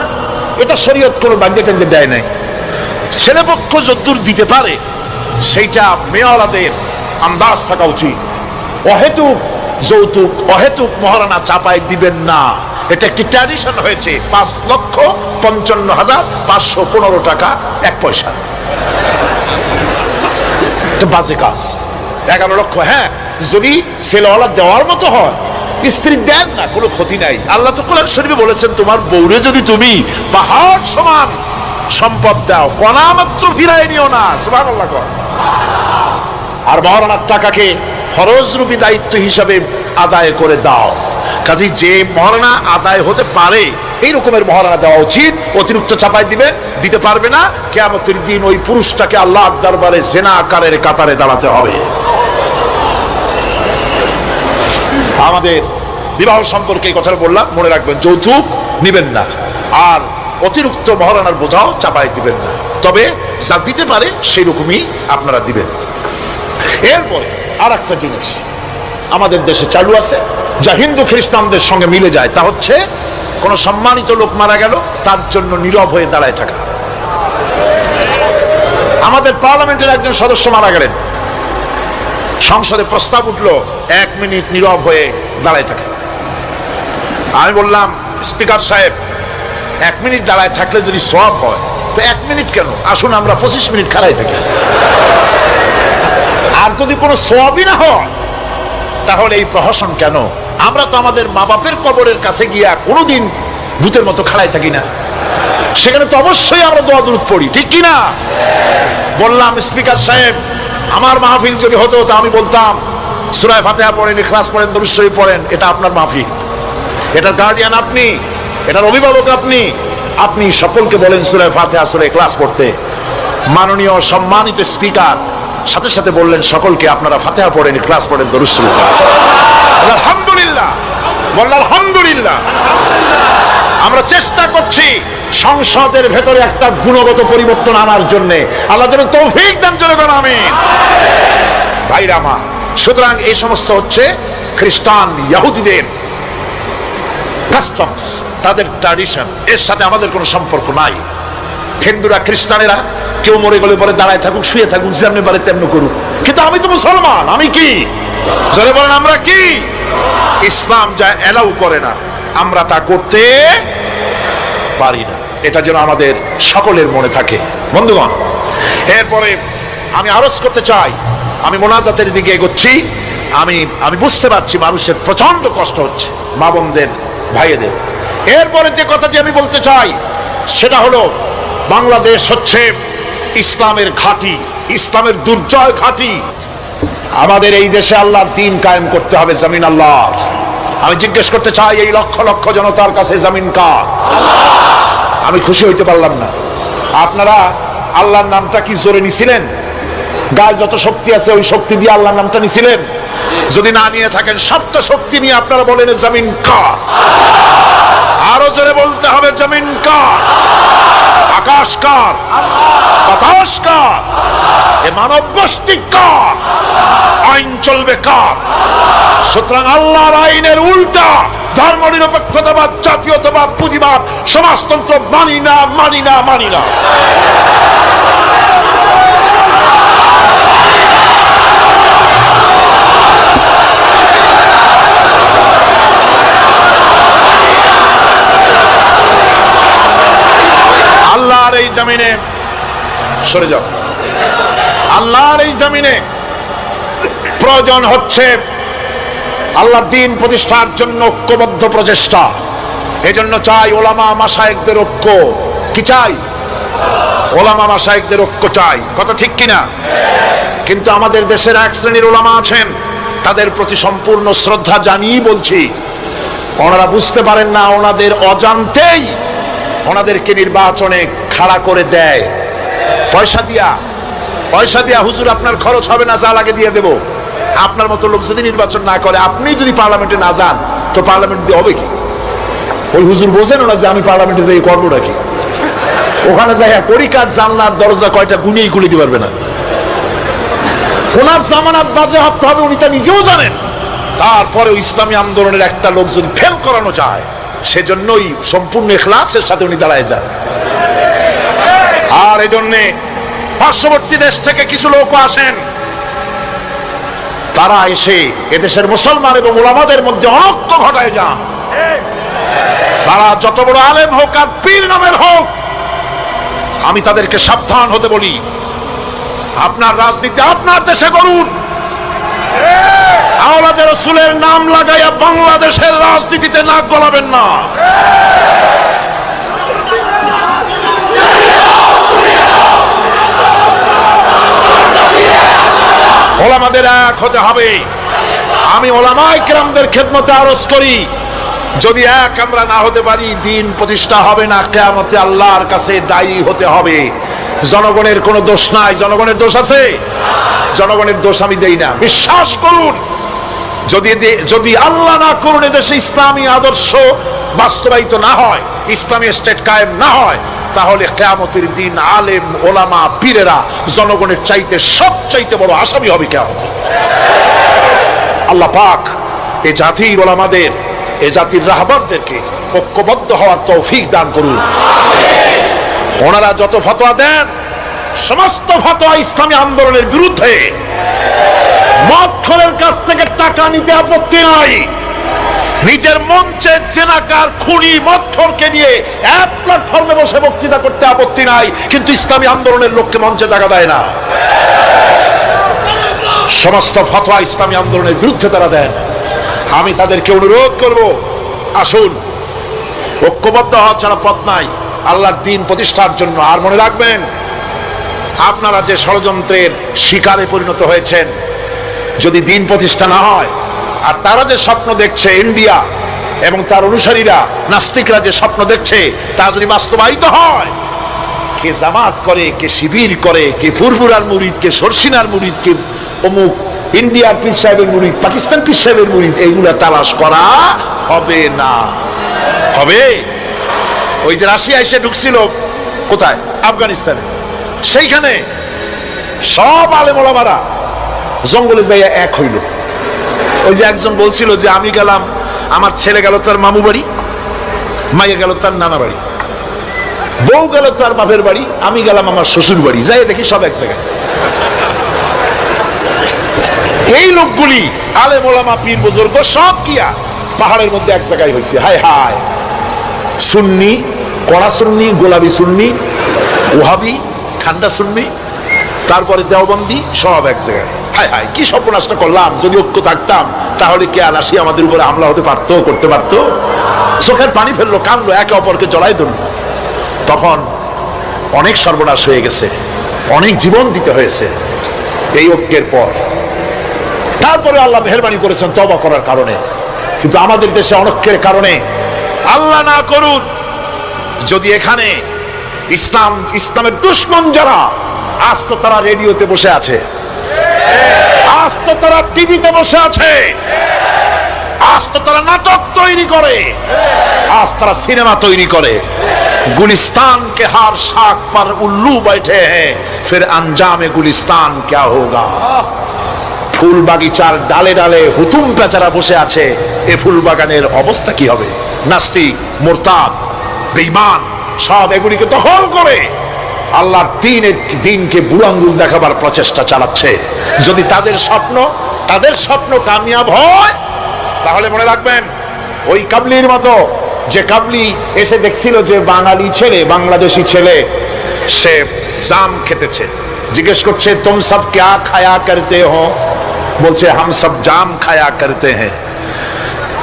এটা শরীয়ত কোনো বাঙ্গে টেঙ্গে দেয় নাই। ছেলেপক্ষ যদ্দূর দিতে পারে সেইটা মেয়েওয়ালাদের আন্দাজ থাকা উচিত। অহেতুক যৌতুক, অহেতুক মহারানা চাপায় দিবেন না। এটা একটি ট্র্যাডিশন হয়েছে। 5,55,515 টাকা 1 পয়সা, বাজে কাজ। 11 লক্ষ, হ্যাঁ, যদি ছেলেওয়ালা দেওয়ার মতো হয়, স্ত্রী দেন না, কোনো ক্ষতি নাই। আল্লাহ তো কোরআন শরীফে বলেছেন, তোমার বউরে যদি তুমি পাহাড় সমান সম্পদ দাও, কণা মাত্র ফিরাই নিও না। সুবহানাল্লাহ। আর মহারানার টাকাকে ফরজরূপী দায়িত্ব হিসাবে আদায় করে দাও। কাজে যে মহারানা আদায় হতে পারে এই রকমের মহারানা দেওয়া উচিত। অতিরিক্ত চাপাই দিতে পারবে না। কিয়ামতের দিন ওই পুরুষটাকে আল্লাহর দরবারে জিনাকারের কাতারে দাঁড়াতে হবে। আমাদের বিবাহ সম্পর্কে এই কথাটা বললাম, মনে রাখবেন, যৌতুক নিবেন না, আর অতিরিক্ত মহারানার বোঝাও চাপাই দিবেন না। তবে যা দিতে পারে সেই রকমই আপনারা দিবেন। এরপরে আর একটা জিনিস আমাদের দেশে চালু আছে, যা হিন্দু খ্রিস্টানদের সঙ্গে মিলে যায়, তা হচ্ছে কোন সম্মানিত লোক মারা গেল, তার জন্য নীরব হয়ে দাঁড়ায় থাকা। আমাদের পার্লামেন্টের একজন সদস্য মারা গেলেন, সংসদে প্রস্তাব উঠলো 1 মিনিট নীরব হয়ে দাঁড়ায় থাকে। আমি বললাম, স্পিকার সাহেব, 1 মিনিট দাঁড়ায় থাকলে যদি সওয়াব হয়, তো 1 মিনিট কেন, আসুন আমরা 25 মিনিট খাড়াই থাকি। আর যদি কোনো সওয়াবই না হয় তাহলে এই প্রহসন কেন? আমরা তো আমাদের মা বাপের কবরের কাছে গিয়া কোনোদিন ভূতের মতো খাড়াই থাকি না, সেখানে তো অবশ্যই আমরা দোয়া দুরূদ পড়ি, ঠিক কি না? বললাম স্পিকার সাহেব, আমার মাহফিল যদি হতো তা আমি বলতাম সূরা ফাতিহা পড়েন, ইখলাস পড়েন, দরুদ শরীফ পড়েন। এটা আপনার মাহফিল, এটার গার্ডিয়ান আপনি, এটার অভিভাবক আপনি। আপনি সকলকে বলেন সূরা ফাতিহা, সূরা ইখলাস পড়তে। মাননীয় সম্মানিত স্পিকার সাথে সাথে বললেন সকলকে আপনারা ফাতিহা পড়েন, ইখলাস পড়েন, দরুদ শরীফ পড়েন। আলহামদুলিল্লাহ, বললেন আলহামদুলিল্লাহ। আমরা চেষ্টা করছি সংসদের ভেতরে একটা গুণগত পরিবর্তন আনার জন্য। আল্লাহ যেন তৌফিক দান করুন, আমিন। ভাইরা আমার, সুতরাং এই সমস্ত হচ্ছে খ্রিস্টান ইহুদিদের কাস্টমস, তাদের ট্র্যাডিশন, এর সাথে আমাদের কোনো সম্পর্ক নাই। হিন্দুরা খ্রিস্টানেরা কেউ মরে গেলে পরে দাঁড়ায় থাকুক, শুয়ে থাকুক, যেমনি পারে তেমনি করুক, কিন্তু আমি তো মুসলমান, আমি কি জোরে বলেন, আমরা কি? ইসলাম যা এলাউ করে না আমরা তা করতে পারি না। এটা যেন আমাদের সকলের মনে থাকে। বন্ধুগণ, এরপরে আমি আরজ করতে চাই, আমি মোনাজাতের দিকে এগোচ্ছি। আমি বুঝতে পারছি মানুষের প্রচন্ড কষ্ট হচ্ছে, মা বোনদের, ভাইদের। এরপরে যে কথাটি আমি বলতে চাই সেটা হলো, বাংলাদেশ হচ্ছে ইসলামের ঘাঁটি, ইসলামের দুর্জয় ঘাঁটি। আমাদের এই দেশে আল্লাহর দ্বীন কায়েম করতে হবে, জমিন আল্লাহর। আমি জিজ্ঞেস করতে চাই, এই লক্ষ লক্ষ জনতার কাছে জমিন কার? আমি খুশি হইতে পারলাম না। আপনারা আল্লাহর নামটা কি জোরে নিছিলেন? গায়ে যত শক্তি আছে ওই শক্তি দিয়ে আল্লাহর নামটা নিছিলেন? যদি না নিয়ে থাকেন, সপ্ত শক্তি নিয়ে আপনারা বলেন জমিন কার? আরো জোরে বলতে হবে, জমিন কার? আকাশ কার? বাতাস কার? এ মানব গোষ্ঠী কার? আইন চলবে কার? সুতরাং আল্লাহর আইনের উল্টা ধর্ম নিরপেক্ষতাবাদ, জাতীয়তাবাদ, পুঁজিবাদ, সমাজতন্ত্র মানি না, মানি না, মানি না। আল্লাহর এই জমিনে, সরে যাও, আল্লাহর এই জমিনে প্রয়োজন হচ্ছে আল্লাহর দ্বীন প্রতিষ্ঠার জন্য ঐক্যবদ্ধ প্রচেষ্টা। এজন্য চাই ওলামা মাশায়েখদের ঐক্য। কি চাই? ওলামা মাশায়েখদের ঐক্য চাই। কথা ঠিক কিনা? কিন্তু আমাদের দেশের এক শ্রেণীর ওলামা আছেন, তাদের প্রতি সম্পূর্ণ শ্রদ্ধা জানিয়ে বলছি, ওনারা বুঝতে পারেন না, ওনাদের অজান্তেই ওনাদেরকে নির্বাচনে খাড়া করে দেয় পয়সা দিয়া। হুজুর আপনার খরচ হবে না, যা লাগে দিয়ে দেব। আপনার মতো লোক যদি নির্বাচন না করে, আপনি যদি পার্লামেন্টে না যান, তো পার্লামেন্ট দিয়ে হবে কি? ওই হুজুর বোঝেন না যে আমি পার্লামেন্টে যাই করবো নাকি? ওখানে যাই পরিকার জানলার দরজা কয়টা গুনিয়েই খুলে দিতে পারবে না। ওনার জামানাত বাজেয়াপ্ত হবে, উনি তা নিজেও জানেন। তারপরেও ইসলামী আন্দোলনের একটা লোক যদি ফেল করানো যায়, সেজন্যই সম্পূর্ণ ইখলাসের সাথে উনি দাঁড়ায় যান। আর এই জন্যে পার্শ্ববর্তী দেশ থেকে কিছু লোক আসেন, তারা এসে এদেশের মুসলমান এবং উলামাদের মধ্যে অনৈক্য ঘটায় যান। তারা যত বড় আলেম হোক আর পীর নামের হোক, আমি তাদেরকে সাবধান হতে বলি, আপনার রাজনীতি আপনার দেশে করুন। আওলাদ রাসূলের নাম লাগাইয়া বাংলাদেশের রাজনীতিতে নাক গলাবেন না। ওলামাদের এক হতে হবে। আমি ওলামায়ে কেরামদের খেদমতে আরজ করি, যদি এক আমরা না হতে পারি, দ্বীন প্রতিষ্ঠা হবে না। কিয়ামতে আল্লাহর কাছে দায়ী হতে হবে। জনগণের কোনো দোষ নাই। জনগণের দোষ আছে? জনগণের দোষ আমি দেই না। বিশ্বাস করুন, যদি আল্লাহ না করুন এদেশে ইসলামী আদর্শ বাস্তবায়িত না হয়, ইসলামী স্টেট কায়েম না হয়, তাহলে কিয়ামতের দিন আলেম, ওলামা, পীরেরা জনগণের চাইতে সবচাইতে বড় আসামি হবে কিয়ামতে। আল্লাহ পাক এই জাতির ওলামাদের, এই জাতির রাহবারদেরকে ঐক্যবদ্ধ হওয়ার তৌফিক দান করুন। ওনারা যত ফতোয়া দেন, সমস্ত ফতোয়া ইসলামী আন্দোলনের বিরুদ্ধে। মদখোরের কাছ থেকে টাকা নিতে আপত্তি নাই, নিজের মঞ্চে জেনাকার খুনি মদখোরকে নিয়ে এক প্ল্যাটফর্মে বসে বক্তৃতা করতে আপত্তি নাই, কিন্তু ইসলামী আন্দোলনের লোককে মঞ্চে জায়গা দেয় না। সমস্ত ফতোয়া ইসলামী আন্দোলনের বিরুদ্ধে তারা দেন। আমি তাদেরকে অনুরোধ করব, আসুন, ঐক্যবদ্ধ হওয়া ছাড়া পথ নাই আল্লাহর দ্বীন প্রতিষ্ঠার জন্য। আর মনে রাখবেন, আপনারা যে ষড়যন্ত্রের শিকারে পরিণত হয়েছেন, যদি দ্বীন প্রতিষ্ঠা না হয়, আর তারা যে স্বপ্ন দেখছে, ইন্ডিয়া এবং তার অনুসারীরা নাস্তিকরা যে স্বপ্ন দেখছে, তা যদি বাস্তবায়িত হয়, কে জামাত করে, কে শিবির করে, কে ফুরফুরার মুরিদ, কে সরসিনার মুরিদ, কে অমুক ইন্ডিয়ার পীর সাহেবের মুরিদ, পাকিস্তান পীর সাহেবের মুরিদ, এইগুলা তালাশ করা হবে না। হবে? ওই যে রাশিয়া এসে ঢুকছিল কোথায়, আফগানিস্তানে, সেইখানে সব আলেম ওলামারা জঙ্গলে যাইয়া এক হইল। ওই যে একজন বলছিল যে আমি গেলাম, আমার ছেলে গেল তার মামু বাড়ি, মাইয়া গেল তার নানা বাড়ি, বউ গেল তার বাপের বাড়ি, আমি গেলাম আমার শ্বশুর বাড়ি, যাই দেখি সব এক জায়গায়। এই লোকগুলি আলেম ওলামা পীর বুজুর্গ সব কিয়া পাহাড়ের মধ্যে এক জায়গায় হয়েছে। হায় হায়, সুন্নি কড়া সুন্নি, গোলাপি সুন্নি, ওহাবি ঠান্ডা সুন্নি, তারপরে দেওবন্দি, সব এক জায়গায়। হায় হায়, কি সর্বনাশটা করলাম। যদি ঐক্য থাকতাম তাহলে কে আলাসি আমাদের উপরে হামলা হতে পারতো, করতে পারতো? চোখের পানি ফেললো, কানলো, একে অপরকে জড়াই ধরলো। তখন অনেক সর্বনাশ হয়ে গেছে, অনেক জীবন দিতে হয়েছে এই ঐক্যের পর। তারপরে আল্লাহ মেহেরবানি করেছেন তওবা করার কারণে। কিন্তু আমাদের দেশে অনৈক্যের কারণে, আল্লাহ না করুন, যদি এখানে ইসলামের দুশমন যারা, আজ তো তারা রেডিওতে বসে আছে, আজ তো তারা টিভিতে বসে আছে, আজ তো তারা নাটক তৈরি করে, আজ তারা সিনেমা তৈরি করে। गुलिस्तान के हर शाख पर उल्लू बैठे हैं, फिर अंजाम गुलिस्तान क्या होगा। ফুল বাগিচার ডালে ডালে হুতুম পেচারা বসে আছে, এ ফুল বাগানের অবস্থা কি হবে? নাস্তিক, মুরতাদ, বেঈমান সব এগুলিকে দখল করে আল্লাহর দ্বীনকে বুড়ো আঙ্গুল দেখাবার প্রচেষ্টা চালাচ্ছে। যদি তাদের স্বপ্ন কামিয়াব হয়, তাহলে মনে রাখবেন, ওই কাবলির মতো, যে কাবলি এসে দেখছিল যে বাঙালি ছেলে, বাংলাদেশি ছেলে, সে জাম খেতেছে, জিজ্ঞেস করছে তুম সব ক্যা খায়া করতে হো? বলছে হাম সব জাম খায়া করতে হ্যাঁ।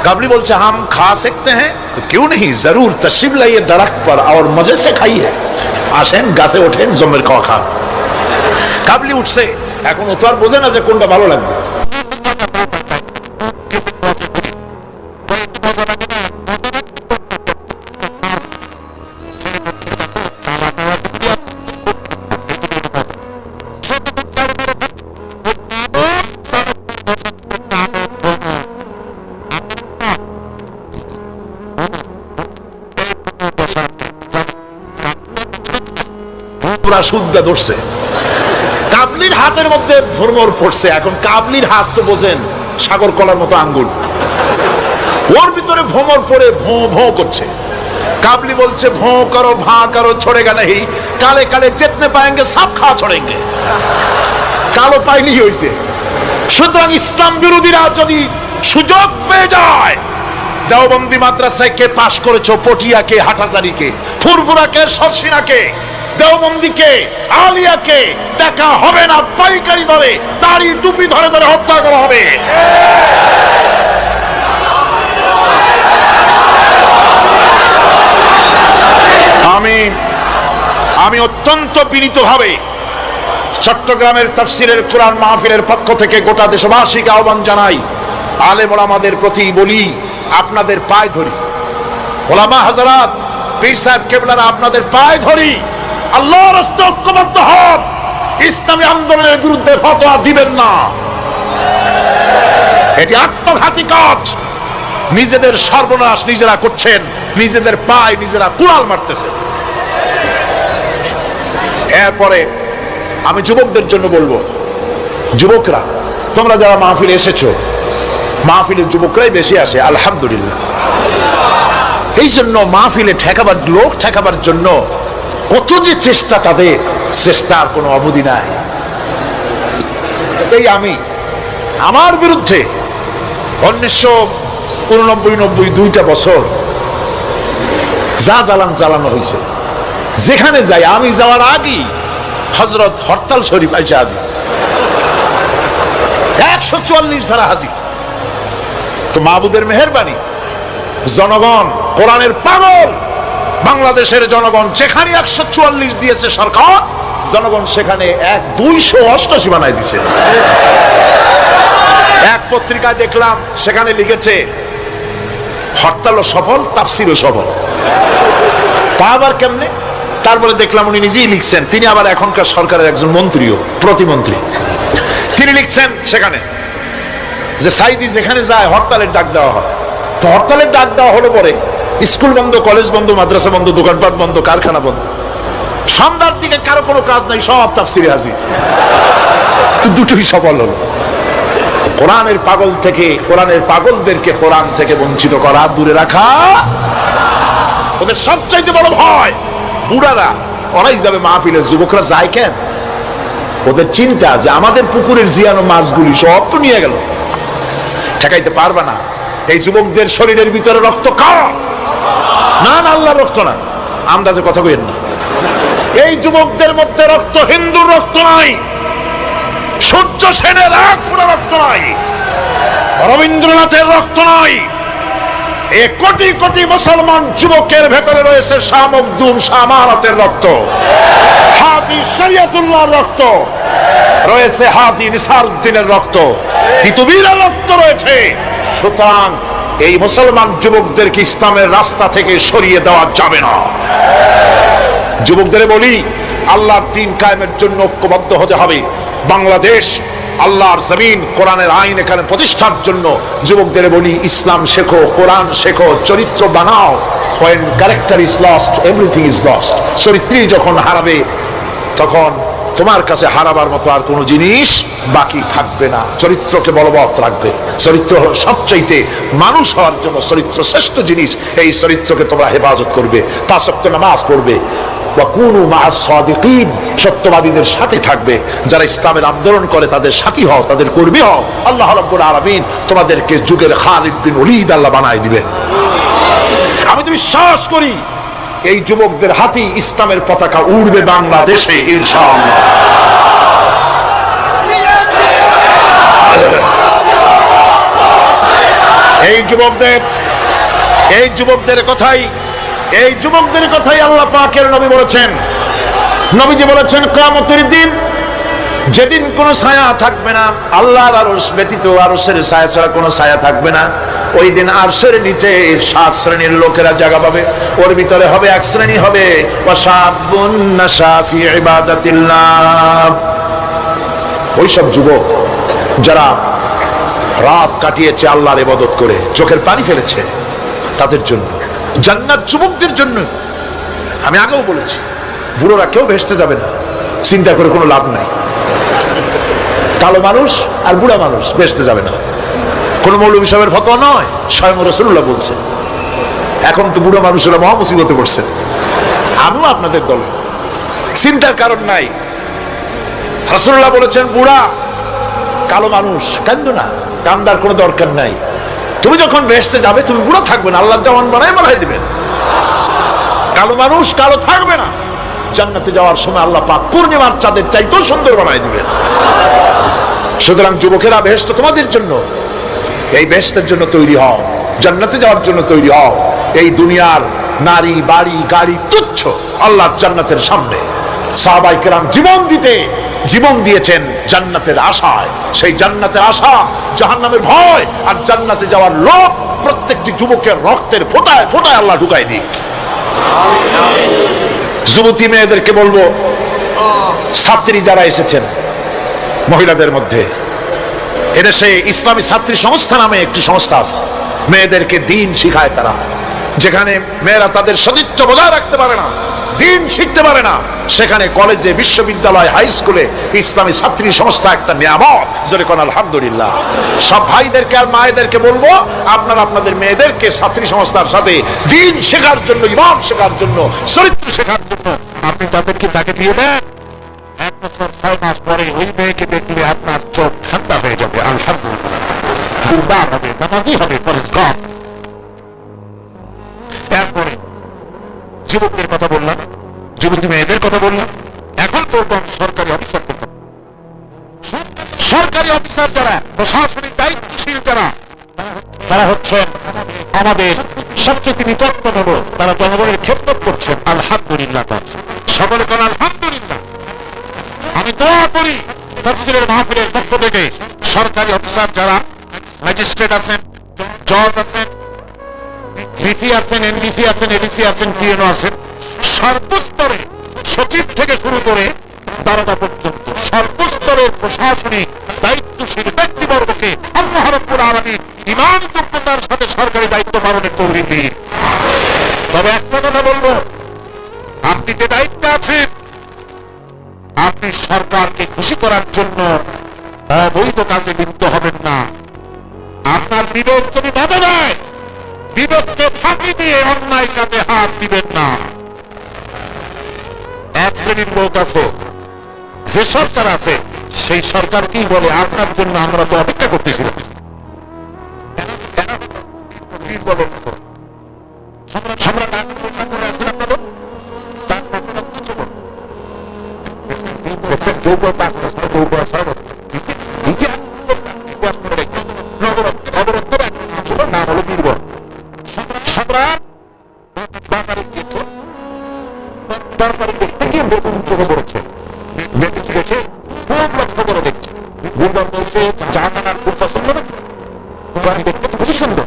কাবলি বলছে হাম খা सकते हैं तो क्यों नहीं, जरूर तशरीफ लाइए दरख्त पर और मजे से खाइए। আসেন, গাছে ওঠেন, জমের খাওয়া খান। কাবলি উঠছে, এখন ও তো আর বোঝে না যে কোনটা ভালো লাগবে। শুদ্ধা ধরছে, কাবলির হাতের মধ্যে ভ্রমর পড়ছে। এখন কাবলির হাত তো বোঝেন সাগর কলার মতো আঙ্গুল, ওর ভিতরে ভ্রমর পড়ে ভোঁ ভোঁ করছে। কাবলি বলছে ভোঁ করো, ভাঁ করো, छोड़ेगा नहीं, কালে কালে जितने पाएंगे सब खा छोड़ेंगे। কালো পাইলি হয়েছে। সুতরাং ইসলাম বিরোধীরা যদি সুযোগ পেয়ে যায়, দেওবন্দি মাদ্রাসায় কে পাশ করেছো, পটিয়াকে, হাটাজারিকে, ফুরফুরাকে, সরসিনাকে, দেওবন্দিকে, আলিয়াকে দেখা হবে না, পাইকারি দরে তারই টুপি ধরে ধরে হত্যা করা হবে। আমি অত্যন্ত বিনীতভাবে চট্টগ্রামের তাফসীরের কোরআন মাহফিলের পক্ষ থেকে গোটা দেশবাসীকে আহ্বান জানাই, আলেম ওলামাদের প্রতি বলি, আপনাদের পায়ে ধরি, ওলামা হযরত, পীর সাহেব কেবলারা, আপনাদের পায়ে ধরি, আল্লাহর রাস্তে ঐক্যবদ্ধ হন, ইসলামী আন্দোলনের বিরুদ্ধে ফতোয়া দিবেন না। এটি আত্মঘাতী কাজ। নিজেদের সর্বনাশ নিজেরা করছেন, নিজেদের পায়ে নিজেরা কুড়াল মারতেছেন। এরপরে আমি যুবকদের জন্য বলবো, যুবকরা, তোমরা যারা মাহফিলে এসেছো, মাহফিলের যুবকরাই বেশি আসে, আলহামদুলিল্লাহ। এই জন্য মাহফিলে লোক ঠেকাবার জন্য কত যে চেষ্টা, তাদের চেষ্টার কোনো অবধি নাই। এই আমার বিরুদ্ধে 1989-90 দুইটা বছর যা জ্বালানো হয়েছে, যেখানে যাই, আমি যাওয়ার আগেই হযরত হরতাল শরীফ আইসা আজি, 144 ধারা হাজির। তো মাহবুদের মেহেরবানি, জনগণ কোরআনের পাগল। বাংলাদেশের জনগণ যেখানে 144 দিয়েছে সরকার, জনগণ সেখানে 288 বানাই দিছে। এক পত্রিকায় দেখলাম সেখানে লিখেছে হরতালও সফল, তাফসিরও সফল। তা আবার কেমনে? তারপরে দেখলাম উনি নিজেই লিখছেন, তিনি আবার এখনকার সরকারের একজন মন্ত্রীও, প্রতিমন্ত্রী। তিনি লিখছেন সেখানে যে সাইদি যেখানে যায় হরতালের ডাক দেওয়া হয়। তো হরতালের ডাক দেওয়া হলো পরে স্কুল বন্ধ, কলেজ বন্ধ, মাদ্রাসা বন্ধ, দোকানপাট বন্ধ, কারখানা বন্ধ। সন্ধ্যার দিকে কারো কোনো কাজ নাই, সব তাফসিরে হাজির। তো দুটোই সফল হলো। কোরআনের পাগল থেকে, কোরআনের পাগলদেরকে কোরআন থেকে বঞ্চিত করা, দূরে রাখা ওদের সবচাইতে বড় ভয়। বুড়ারা ওরাই যাবে মাহফিলে, যুবকরা যায় কেন? ওদের চিন্তা যে আমাদের পুকুরের জিয়ানো মাছগুলি সব তো নিয়ে গেল, ঠেকাইতে পারবে না। এই যুবকদের শরীরের ভিতরে রক্ত কার? না না, আল্লাহর রক্ত না, আন্দাজে কথা কইেন না। এই যুবকদের মধ্যে রক্ত হিন্দুর রক্ত নাই, সূর্য সেনের এক ফোঁটা রক্ত নাই, রবীন্দ্রনাথের রক্ত নাই। এ কোটি কোটি মুসলমান যুবকের ভেতরে রয়েছে শাহ মখদুম, শাহ আমানতের রক্ত, হাজী শরিয়তুল্লাহর রক্ত রয়েছে, হাজী নিসারউদ্দিনের রক্ত, তিতুমীরের রক্ত রয়েছে। সুতরাং এই মুসলমান যুবকদেরকে ইসলামের রাস্তা থেকে সরিয়ে দেওয়া যাবে না। যুবকদের বলি, আল্লাহর দ্বীন কায়েমের জন্য ঐক্যবদ্ধ হতে হবে। বাংলাদেশ আল্লাহর জমিন, কোরআনের আইন এখানে প্রতিষ্ঠার জন্য যুবকদের বলি, ইসলাম শেখো, কোরআন শেখো, চরিত্র বানাও। When character is lost, everything is lost. চরিত্রই যখন হারাবে, তখন তোমার কাছে হারাবার মতো আর কোনো জিনিস বাকি থাকবে না। চরিত্রকে বলবৎ রাখবে। চরিত্র হলো সবচাইতে, মানুষ হওয়ার জন্য চরিত্র শ্রেষ্ঠ জিনিস। এই চরিত্রকে তোমরা হেফাজত করবে, 5 ওয়াক্ত নামাজ পড়বে, সত্যবাদীদের সাথে থাকবে। যারা ইসলামের আন্দোলন করে তাদের সাথী হও, তাদের কর্মী হও। আল্লাহ রাব্বুল আলামিন তোমাদেরকে যুগের খালিদ বিন ওলীদ আল্লাহ বানায় দিবেন। আমি তো বিশ্বাস করি এই যুবকদের হাতে ইসলামের পতাকা উড়বে বাংলাদেশে ইনশাআল্লাহ। এই যুবকদের কথাই আল্লাহ পাকের নবী বলেছেন। নবীজি বলেছেন, কিয়ামতের দিন যেদিন কোনো ছায়া থাকবে না, আল্লাহর আরশ ব্যতীত আরশের ছায়া ছাড়া কোনো ছায়া থাকবে না, ওই দিন আরশের নিচে 7 শ্রেণীর লোকেরা জায়গা পাবে। ওর ভিতরে হবে এক শ্রেণী হবে ওয়াশাবুন নাশা ফি ইবাদাতিল্লাহ, ওই সব যুবক যারা রাত কাটিয়েছে আল্লাহর ইবাদত করে, চোখের পানি ফেলেছে, তাদের জন্য জান্নাত যুবকদের জন্য। আমি আগেও বলেছি, বুড়োরা কেউ ভেস্তে যাবে না, চিন্তা করে কোনো লাভ নাই। কালো মানুষ আর বুড়া মানুষ ভেস্তে যাবে না, কোন মৌলভী সাহেবের ফতোয়া নয়, স্বয়ং রাসূলুল্লাহ বলছেন। এখন তো বুড়ো মানুষেরা মহা মুসিবতে পড়ছেন, আমিও আপনাদের দলে, চিন্তার কারণ নাই। রাসূলুল্লাহ বলেছেন, বুড়া কালো মানুষ কান্দো না, কান্দার কোনো দরকার নাই। তুমি যখন ভেস্তে যাবে তুমি বুড়ো থাকবে না, আল্লাহ জওয়ান বানাই দিবেন। কালো মানুষ কালো থাকবে না, জান্নাতে যাওয়ার সময় আল্লাহ পাক পূর্ণিমার চাঁদের চাইতেও সুন্দর বানাই দিবেন। সুতরাং যুবকেরা, বেহেশত তোমাদের জন্য, এই বেহেশতের জন্য তৈরি হও, জান্নাতে যাওয়ার জন্য তৈরি হও। এই দুনিয়ার নারী, বাড়ি, গাড়ি তুচ্ছ আল্লাহর জান্নাতের সামনে। সাহাবায়ে কেরাম জীবন দিয়েছেন জান্নাতের আশায়। সেই জান্নাতের আশা, জাহান্নামের ভয় আর জান্নাতে যাওয়ার লোভ প্রত্যেকটি যুবকের রক্তের ফোঁটায় ফোঁটায় আল্লাহ ঢুকাই দিক। যুবতী মেয়েদেরকে বলবো, ছাত্রী যারা এসেছেন মহিলাদের মধ্যে, এদেশে ইসলামী ছাত্রী সংস্থা নামে একটি সংস্থা আছে, মেয়েদেরকে দ্বীন শিখায় তারা। যেখানে মেয়েরা তাদের সতীত্ব বজায় রাখতে পারে না, দ্বীন শিখতে পারে না, সেখানে কলেজে, বিশ্ববিদ্যালয়, হাই স্কুলে ইসলামী ছাত্রী সংস্থা একটা নিয়ামত। জোরে কোন আলহামদুলিল্লাহ। সব ভাইদেরকে আর মায়েদেরকে বলবো, আপনারা আপনাদের মেয়েদেরকে ছাত্রী সংস্থার সাথে দ্বীন শেখার জন্য, ইমান শেখার জন্য, চরিত্র শেখার জন্য আপনি তাকে দিয়ে দেন। 1 বছর 6 মাস পরে ওই মেয়েকে দেখলে আপনার চোখ ঠান্ডা হয়ে যাবে। আলহামদুলিল্লাহ, দিনদার হবে, নামাজি হবে, পরিষ্কার। তারপরে যুবকদের কথা বললাম, যুবতী মেয়েদের কথা বললাম। এখন বলবো সরকারি অফিসারদের কথা। সরকারি অফিসার অফিসার যারা, প্রশাসনিক দায়িত্বশীল যারা, তারা হচ্ছেন আমাদের সবচেয়ে নিকটতম, তারা জনগণের খেদমত করছেন। আলহামদুলিল্লাহ, সকলে কোন আলহামদুলিল্লাহ। আমি দোয়া করি তাফসীরের মাহফিলের পক্ষ থেকে সরকারি অফিসার যারা, ম্যাজিস্ট্রেট আছেন, জজ আছেন, ডিসি আছেন, এনডিসি আছেন, এডিসি আছেন, টিএনও আছেন, সর্বস্তরে সচিব থেকে শুরু করে দারোগা পর্যন্ত সর্বস্তরের প্রশাসনিক দায়িত্বশীল ব্যক্তিবর্গকে আল্লাহ রাব্বুল আলামিন ঈমান যোগ্যতার সাথে সরকারি দায়িত্ব পালনের তৌফিক দিন। তবে একটা কথা বলবো, আপনি যে দায়িত্বে আছেন, আপনি সরকারকে খুশি করার জন্য অবৈধ কাজে লিপ্ত হবেন না। আপনার বিবেক যদি বাধা দেয়, বিবেককে ফাঁকি দিয়ে অন্যায় কাজে হাত দিবেন না। এক শ্রেণীর লোক আছে, যে সরকার আছে সেই সরকার কি বলে, আপনার জন্য আমরা তো অপেক্ষা করতেছিলাম। সরকারি দেখতে গিয়ে বেতন চোখে পড়েছে, বেতন দেখে খুব লক্ষ্য করে দেখছে। বীরবল বলছে জাহানার খুব পছন্দ না, কোরআন দেখতে খুবই সুন্দর।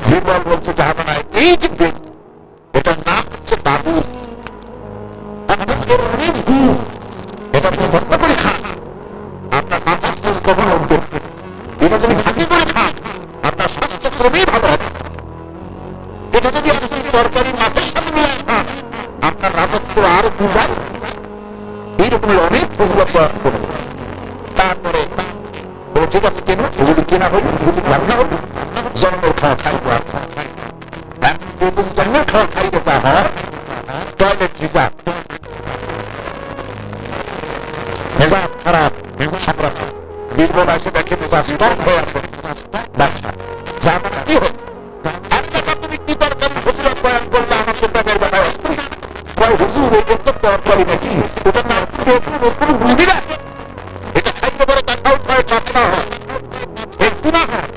বীরবল বলছে জাহানায় এই যে এটার নাম হচ্ছে বাবু, এটা তুমি ভর্তা করে খান, আপনার মাথা কখন উঠবে। এটা যদি ভাজি করে খান, আপনার স্বাস্থ্য ক্রমেই ভালো হবে। এটা যদি আপনি তরকারি মাছের সাথে মিলিয়ে খান, আপনার রাজত্ব আরো দুবার। এইরকম অনেক প্রতিবাদ করে। তারপরে ঠিক আছে, কেন যদি কেনা হল রান্না হল, জন্মের খাওয়া খাইব, জন্মের খাওয়া খাইতে চা হয় টয়লেট রিজার্ভ, মেজাজ খারাপ, সামরাত। বীরবল এসে দেখে মেজাজ স্টক হয়ে আছে, বাচ্চা যা মানে কি হচ্ছে, তুমি কি তরকারি প্রতিবাদ বয়ান করলে আমার সন্তানের বেলায় হুজুর তরকারি নাকি, ওটা না বুঝবি না, এটা খাইতে পারে কাঁঠাও হয়, কাঁচা হয়, একটু না হয়,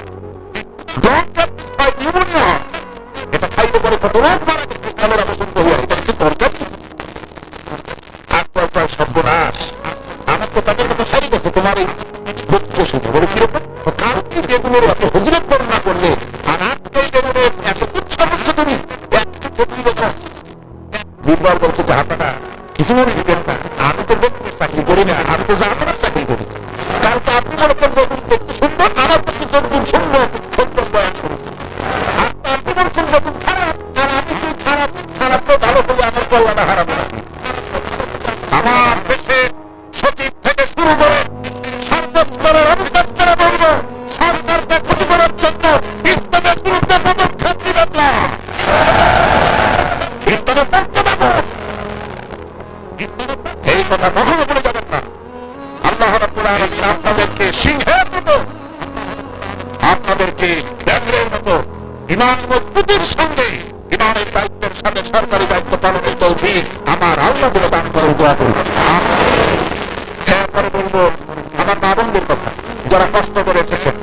নিউমোনিয়া হয়, এটা খাইতে পারে কত রোগ মারা গেছে, কালের অবসর হইয়া, এটা কি তরকারি? আর তরকার সর্বনাশ। আমার তো তাদের মতো সারি গেছে, তোমার এই বক্তব্য শুনতে বলে কিরকম কাউকে যেগুলোর এত হুজুরত বর্ণনা করলে, আর আজকে যেগুলো এত উৎসাহ হচ্ছে তুমি বীরবল বলছে জাহাপানা কিছু মনে দিবেন না, আমি তো ব্যক্তির চাকরি করি না, আমি তো জাহাপানার চাকরি করি। কারণ আপনি বলেছেন নতুন দেখতে সুন্দর, আমার প্রতি নতুন সুন্দর বয়ান করেছেন। আপনি বলছেন নতুন খারাপ, আর আমি কি খারাপ, খারাপ তো ভালো করে আমার কল্যাণে হারাবো না। আমার দেশে সচিব থেকে শুরু করে সর্বস্তরের অভিযোগরা বলব, সরকারকে ক্ষতি করার জন্য ইসলামের বিরুদ্ধে পদক্ষেপ দিবেন না। ইসলামের পক্ষে এই কথা কখনো বলে যাবেন না। আল্লাহ রাব্বুল আলামিন আপনাদেরকে সিংহের মতো, আপনাদেরকে ব্যাঘ্রের মতো ঈমান মজবুতির সঙ্গে, ঈমানের দায়িত্বের সাথে সরকারি দায়িত্ব পালনের তৌফিক আমার আল্লাহ বলে দান করে দোয়া করি। এরপরে বলবো আমার মা বোনদের কথা, যারা কষ্ট করে এসেছেন।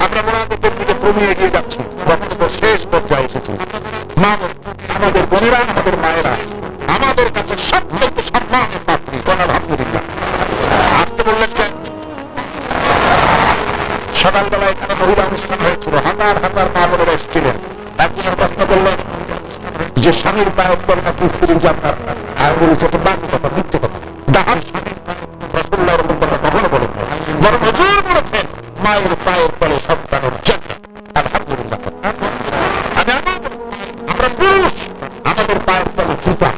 আমরা মোনাজাতের দিকে ক্রমে এগিয়ে যাচ্ছি, বক্তব্য শেষ পর্যায়ে এসেছি। মা বোন, আমাদের বোনেরা, আমাদের মায়েরা আমাদের কাছে সবচেয়ে সম্মানের পাত্রী। কোন আলহামদুলিল্লাহ। আসতে বললেন কেন? সকালবেলা এখানে মহিলা অনুষ্ঠান হয়েছিল, হাজার হাজার মা বোনেরা এসেছিলেন। একজনের প্রশ্ন করলেন যে স্বামীর পায়ের পরে নাকি স্ত্রীর জান্নাত, আর বলেছে এটা বাজে কথা, মিথ্যে কথা। ডাহার স্বামী রাসূলুল্লাহ এরকম কথা কখনো বলেন না, বরং হুজুর বলেছেন মায়ের পায়ের তলে সন্তানের জান্নাত। আলহামদুলিল্লাহ। আমরা পুরুষ, আমাদের পায়ের তলে জুতা,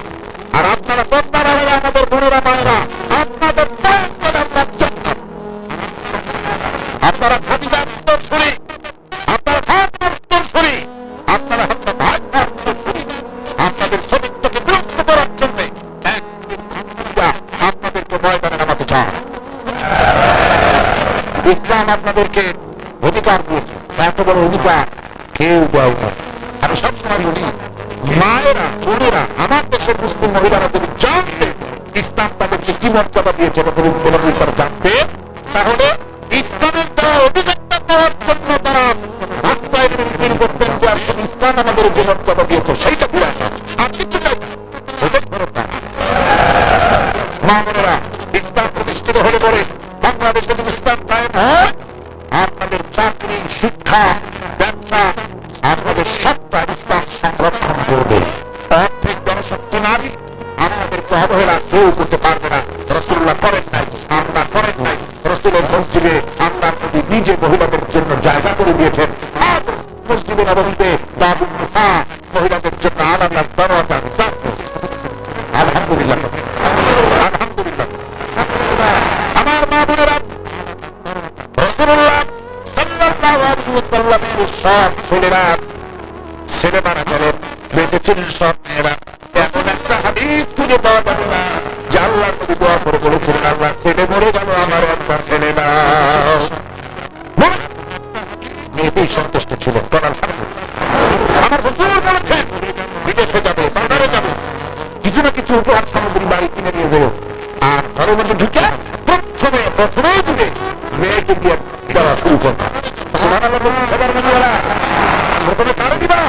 আর আপনারা পদ্মারা হয়ে আমাদের বোনেরা মায়েরা, আপনাদের পায়ের তলে আমরা জান্নাত। আপনারা খাদিজার উত্তরসূরি, আপনারা ফাতেমার উত্তরসূরি, আপনারা আপনার ভাই উত্তরসূরি। আপনাদের চরিত্রকে বিরক্ত করার জন্য আপনাদেরকে ময়দানে নামাতে চান। ইসলাম আপনাদেরকে অধিকার দিয়েছে, এত বড় অধিকার কেউ দেয় না। আমি সবসময় বলি, মায়েরা, বোনেরা, আমার দেশের মুসলিম মহিলারা যদি জানতে ইসলাম তাদেরকে কি মর্যাদা দিয়েছে, তারা জানতে, তাহলে ইসলামের মর্যাদা দিয়েছে সেইটা পুরো আর কিচ্ছু চাই না। ওদের ফেরত দাও। মা বোনেরা, ইসলাম প্রতিষ্ঠিত হলে পরে বাংলাদেশে যদি ইসলাম কায়েম হয়, আপনাদের চাকরি, শিক্ষা, ব্যবসা, আপনাদের সবটা ইসলাম সংরক্ষণ করবে। অর্ধেক জনশক্তি নারী, আমাদেরকে অবহেলা কেউ করতে পারবে না। রাসূলুল্লাহ করেন নাই, আমরা করেন নাই। রাসূলের মসজিদে আল্লাহ নবী নিজে মহিলাদের জন্য জায়গা করে দিয়েছেন। আর মসজিদে নববীতে বাবুল নিসা, মহিলাদের জন্য আলাদা দরজা আছে। আলহামদুলিল্লাহ, আলহামদুলিল্লাহ। আমার মা বোনেরা, রাসূলুল্লাহ সাল্লাল্লাহু আলাইহি ওয়াসাল্লামের সব ছেলেরা, ছেলে মারা গেলেন, বেঁচে ছিলেন সব মেয়েরা। এমন একটা হাদিস খুঁজে পাওয়া যাবে না যে আল্লাহ নবী দোয়া করে বলেছিলেন, আল্লাহ ছেলে মরে গেল, আমার একটা ছেলে না। মেয়েতেই সন্তুষ্ট ছিল। আমার হুজুর বলেছেন, বিদেশে যাবে, বাজারে যাবে, কিছু না কিছু উপহার সামগ্রী বাড়ি কিনে নিয়ে যাবো। আর ঘরের মধ্যে ঢুকে প্রথমেই দিবে মেয়েকে দিয়ে দেওয়া শুরু করবে। প্রথমে কারো দিবা,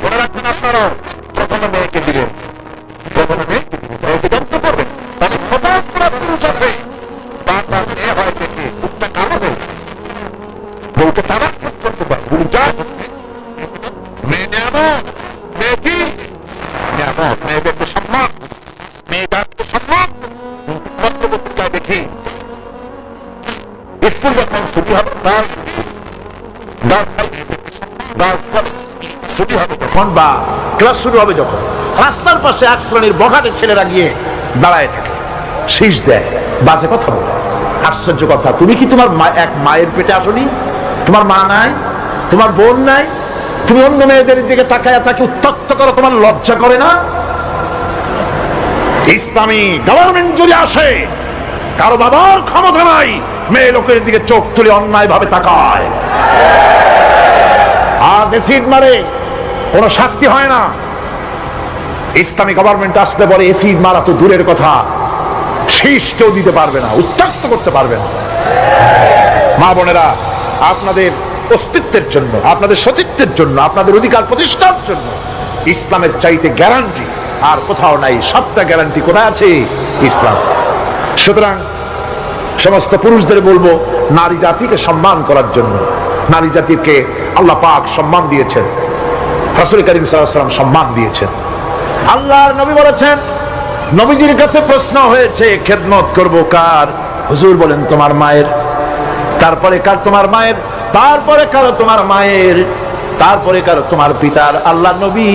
মনে রাখবেন আপনারাও, প্রথমে মেয়েকে দিবেন, প্রথমে মেয়েকে দিবেন, মেয়েকে দন্ত করবেন। তবে কতগুলো পুরুষ আছে বারবার মেয়ে হয় দেখে মুখটা কালো হয়ে বউকে তারা করতে পারে। মেয়ে নিয়ামত, মেয়ে কি নিয়ামত, মেয়েদেরকে সম্মান, মেয়েদেরকে সম্মান। পত্রপত্রিকায় দেখি স্কুল যখন ছুটি হবে, ছুটি হবে যখন বা ক্লাস শুরু হবে, যখন রাস্তার পাশে এক শ্রেণীর বখাটের ছেলেরা গিয়ে দাঁড়ায় থাকে, শীষ দেয়, বাজে কথা বলে। আশ্চর্য কথা, তুমি কি তোমার এক মায়ের পেটে আসনি? তোমার মা নাই, তোমার বোন নাই, তুমি অন্য মেয়েদের দিকে তাকায় তাকে উত্তক্ত করো, তোমার লজ্জা করে না? ইসলামী গভর্নমেন্ট যদি আসে, কারো বাবার ক্ষমতা নাই মেয়ে লোকের দিকে চোখ তুলে অন্যায় ভাবে তাকায়। আর এসিড মারে, কোন শাস্তি হয় না। ইসলামী গভর্নমেন্ট আসলে বলে এসিড মারা তো দূরের কথা, শীষ কেউ দিতে পারবে না, উত্তক্ত করতে পারবে না। মা বোনেরা, আপনাদের অস্তিত্বের জন্য, আপনাদের সতীত্বের জন্য, আপনাদের অধিকার প্রতিষ্ঠার জন্য ইসলামের চাইতে গ্যারান্টি আর কোথাও নাই। সবটা গ্যারান্টি কোথায় আছে? ইসলাম। সুতরাং সমস্ত পুরুষদের বলবো, নারী জাতিকে সম্মান করার জন্য। নারী জাতিকে আল্লাহ পাক সম্মান দিয়েছেন, রাসূল করিম সাল্লাল্লাহু আলাইহি ওয়াসাল্লাম সম্মান দিয়েছেন। আল্লাহর নবী বলেছেন, নবীজির কাছে প্রশ্ন হয়েছে, খেদমত করব কার? হুজুর বলেন, তোমার মায়ের। তারপরে কার? তোমার মায়ের। তারপরে কার? তোমার মায়ের। তারপরে কার? তোমার পিতার। আল্লাহ নবী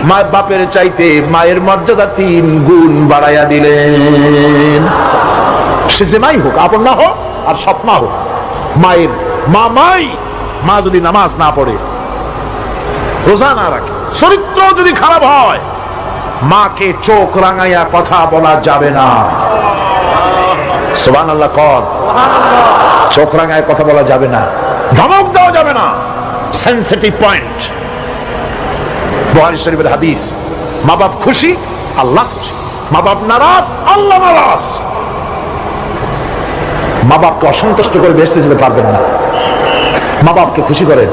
মা বাপের চাইতে মায়ের মর্যাদা 3 গুণ বাড়াইয়া দিলেন। সে যে মাই হোক, আপন না হোক আর সৎ মা হোক, মায়ের মাই। মা যদি নামাজ না পড়ে, রোজা না রাখে, চরিত্র যদি খারাপ হয়, মাকে চোখ রাঙাইয়া কথা বলা যাবে না। সুবহানাল্লাহ কর। চোখ রাঙায় কথা বলা যাবে না, ধমক দেওয়া যাবে না, সেনসিটিভ পয়েন্ট। বুখারী শরীফের হাদিস, মা বাপ খুশি, আল্লাহ খুশি। মা বাপ নারাজ, আল্লাহ নারাজ। মা বাপকে অসন্তুষ্ট করে বেহেশতে যেতে পারবেন না। মা বাপকে খুশি করেন,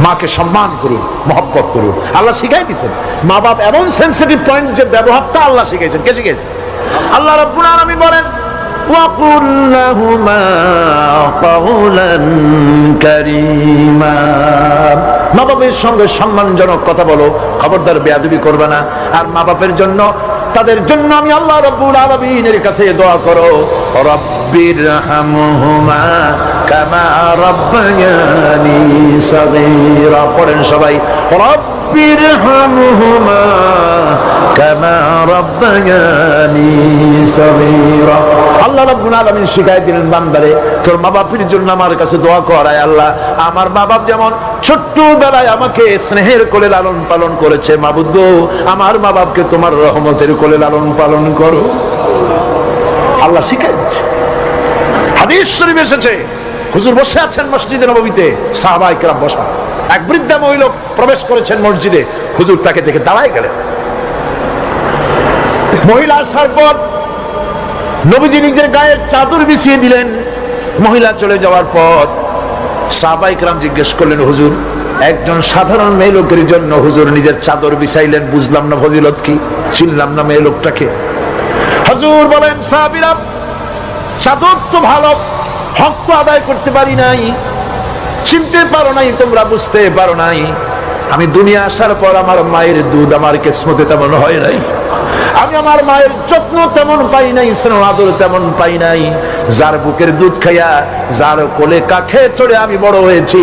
মাকে সম্মান করুন, মহব্বত করুন। আল্লাহ শিখাই দিয়েছেন। মা বাপ এমন সেনসিটিভ পয়েন্ট যে ব্যবহারটা আল্লাহ শিখাইছেন। কে শিখাইছে? আল্লাহ রাব্বুল আলামিন বলেন, وَقُلْ لَهُمَا قَوْلًا كَرِيمًا। মা বাপের সঙ্গে সম্মানজনক কথা বলো, খবরদার বেয়াদবি করবে না। আর মা বাপের জন্য, তাদের জন্য আমি আল্লাহ রাব্বুল আলামিনের কাছে দোয়া করো, রব্বিরহামহুমা কামা রাব্বায়ানি সাগীরা। পড়েন সবাই, রব্বিরহামহুমা কামা রাব্বায়ানি সাগীরা। আল্লাহ রাব্বুল আলামিন শিখায় দিলেন, বান্দারে তোর মা বাপের জন্য আমার কাছে দোয়া করায়। আল্লাহ, আমার মা বাপ যেমন ছোট্টবেলায় আমাকে স্নেহের কোলে লালন পালন করেছে, মাবুদ গো, আমার মা বাপকে তোমার রহমতের কোলে লালন পালন করো। আল্লাহ শিখাই দিচ্ছে। হাদিস শরীফ এসেছে, হুজুর বসে আছেন মসজিদে নববীতে, সাহাবায়ে কেরাম বসা। এক বৃদ্ধা মহিলা প্রবেশ করেছেন মসজিদে, হুজুর তাকে দেখে দাঁড়ায় গেলেন। মহিলা আসার পর নবীজি নিজের গায়ের চাদর বিছিয়ে দিলেন। মহিলা চলে যাওয়ার পর সাহাবায়ে কেরাম জিজ্ঞেস করলেন, হুজুর একজন সাধারণ মেয়ে লোকের জন্য হুজুর নিজের চাদর বিছাইলেন। বুঝলাম না ফজিলত কি, চিনলাম না মেয়ে লোকটাকে। হুজুর বলেন, সাহাবীরা, চাদর তো ভালো, হক তো আদায় করতে পারি নাই, চিনতে পারো নাই, তোমরা বুঝতে পারো নাই। আমি দুনিয়া আসার পর আমার মায়ের দুধ আমার কিসমতে তেমন হয় নাই, আমি আমার মায়ের যত্ন তেমন পাই নাই, স্নেহ আদর তেমন পাই নাই। যার বুকের দুধ খাইয়া, যার কোলে কাখে চড়ে আমি বড় হয়েছি,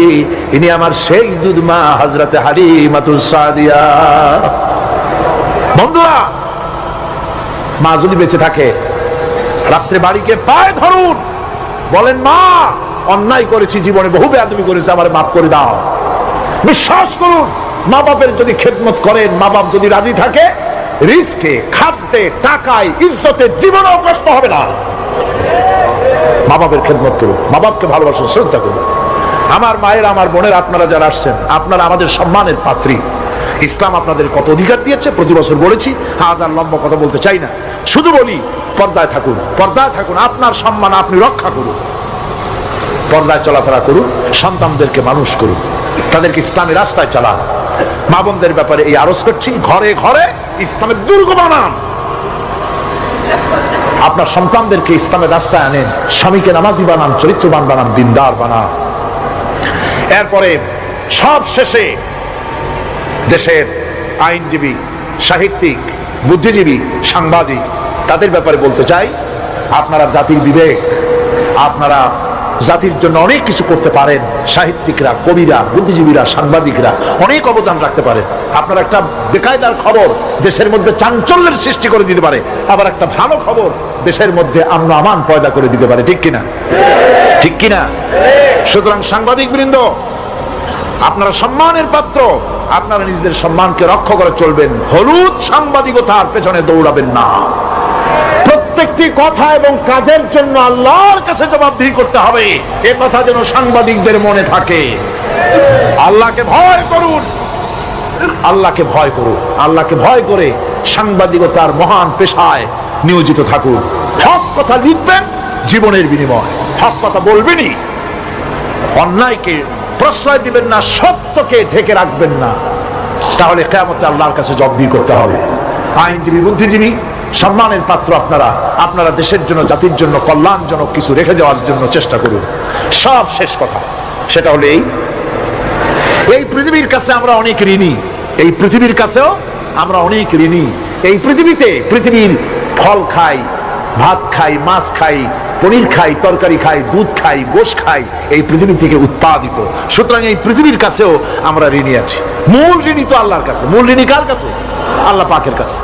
ইনি আমার সেই দুধ মা হযরতে হালিমাতুস সাদিয়া। বন্ধুরা, মা যদি বেঁচে থাকে, রাত্রে বাড়িকে পায়ে ধরুন, বলেন, মা অন্যায় করেছি, জীবনে বহু বেয়াদবি করেছি, আমার মাফ করে দাও। বিশ্বাস করুন, মা বাপের যদি খেদমত করেন, মা বাপ যদি রাজি থাকে, রিস্কে, খাদ্যে, টাকায়, ইজ্জতে জীবনেও কষ্ট হবে না। মা বাপের খেদমত করুন, মা বাপকে ভালোবাসুন, শ্রদ্ধা করুন। আমার মায়ের, আমার বোনের, আপনারা যারা আসছেন, আপনারা আমাদের সম্মানের পাত্রী। ইসলাম আপনাদের কত অধিকার দিয়েছে প্রতি বছর বলেছি, আজ আর লম্বা কথা বলতে চাই না, শুধু বলি পর্দায় থাকুন, পর্দায় থাকুন, আপনার সম্মান আপনি রক্ষা করুন, পর্দায় চলাফেরা করুন, সন্তানদেরকে মানুষ করুন, তাদেরকে ইসলামের রাস্তায় চালান। মা বোনদের ব্যাপারে এই আরজ করছি, ঘরে ঘরে ইসলামের দুর্গ বানান, আপনার সন্তানদেরকে ইসলামের রাস্তায় আনেন, স্বামীকে নামাজি বানান, চরিত্রবান বানান, দিনদার বানান। এরপরে সব শেষে দেশের আইনজীবী, সাহিত্যিক, বুদ্ধিজীবী, সাংবাদিক, তাদের ব্যাপারে বলতে চাই, আপনারা জাতির বিবেক, আপনারা জাতির জন্য অনেক কিছু করতে পারেন। সাহিত্যিকরা, কবিরা, বুদ্ধিজীবীরা, সাংবাদিকরা অনেক অবদান রাখতে পারেন। আপনারা একটা বেকায়দার খবর দেশের মধ্যে চাঞ্চল্যের সৃষ্টি করে দিতে পারে, আবার একটা ভালো খবর দেশের মধ্যে আমন আমান পয়দা করে দিতে পারে, ঠিক কিনা? ঠিক কিনা? সুতরাং সাংবাদিক বৃন্দ, আপনারা সম্মানের পাত্র, আপনারা নিজেদের সম্মানকে রক্ষা করে চলবেন, হলুদ সাংবাদিকতার পেছনে দৌড়াবেন না। প্রত্যেকটি কথা এবং কাজের জন্য আল্লাহর কাছে জবাবদিহি করতে হবে, এ কথা যেন সাংবাদিকদের মনে থাকে। আল্লাহকে ভয় করুন, আল্লাহকে ভয় করুন, আল্লাহকে ভয় করে সাংবাদিকতার মহান পেশায় নিয়োজিত থাকুন। হক কথা লিখবেন, জীবনের বিনিময় হক কথা বলবেনই, অন্যায়কে প্রশ্রয় দিবেন না, সত্যকে ঢেকে রাখবেন না, তাহলে কিয়ামতে আল্লাহর কাছে জবাবদিহি করতে হবে। আইনজীবী, বুদ্ধিজীবী, সম্মানের পাত্র আপনারা, আপনারা দেশের জন্য, জাতির জন্য কল্যাণজনক কিছু রেখে যাওয়ার জন্য চেষ্টা করুন। সব শেষ কথা সেটা হলো এই পৃথিবীর কাছে আমরা অনেক ঋণী, এই পৃথিবীর কাছেও আমরা অনেক ঋণী। এই পৃথিবীতে, পৃথিবীর ফল খাই, ভাত খাই, মাছ খাই, পনির খাই, তরকারি খাই, দুধ খাই, গোশ খাই, এই পৃথিবী থেকে উৎপাদিত। সুতরাং এই পৃথিবীর কাছেও আমরা ঋণী আছি। মূল ঋণী তো আল্লাহর কাছে। মূল ঋণী কার কাছে? আল্লাহ পাকের কাছে।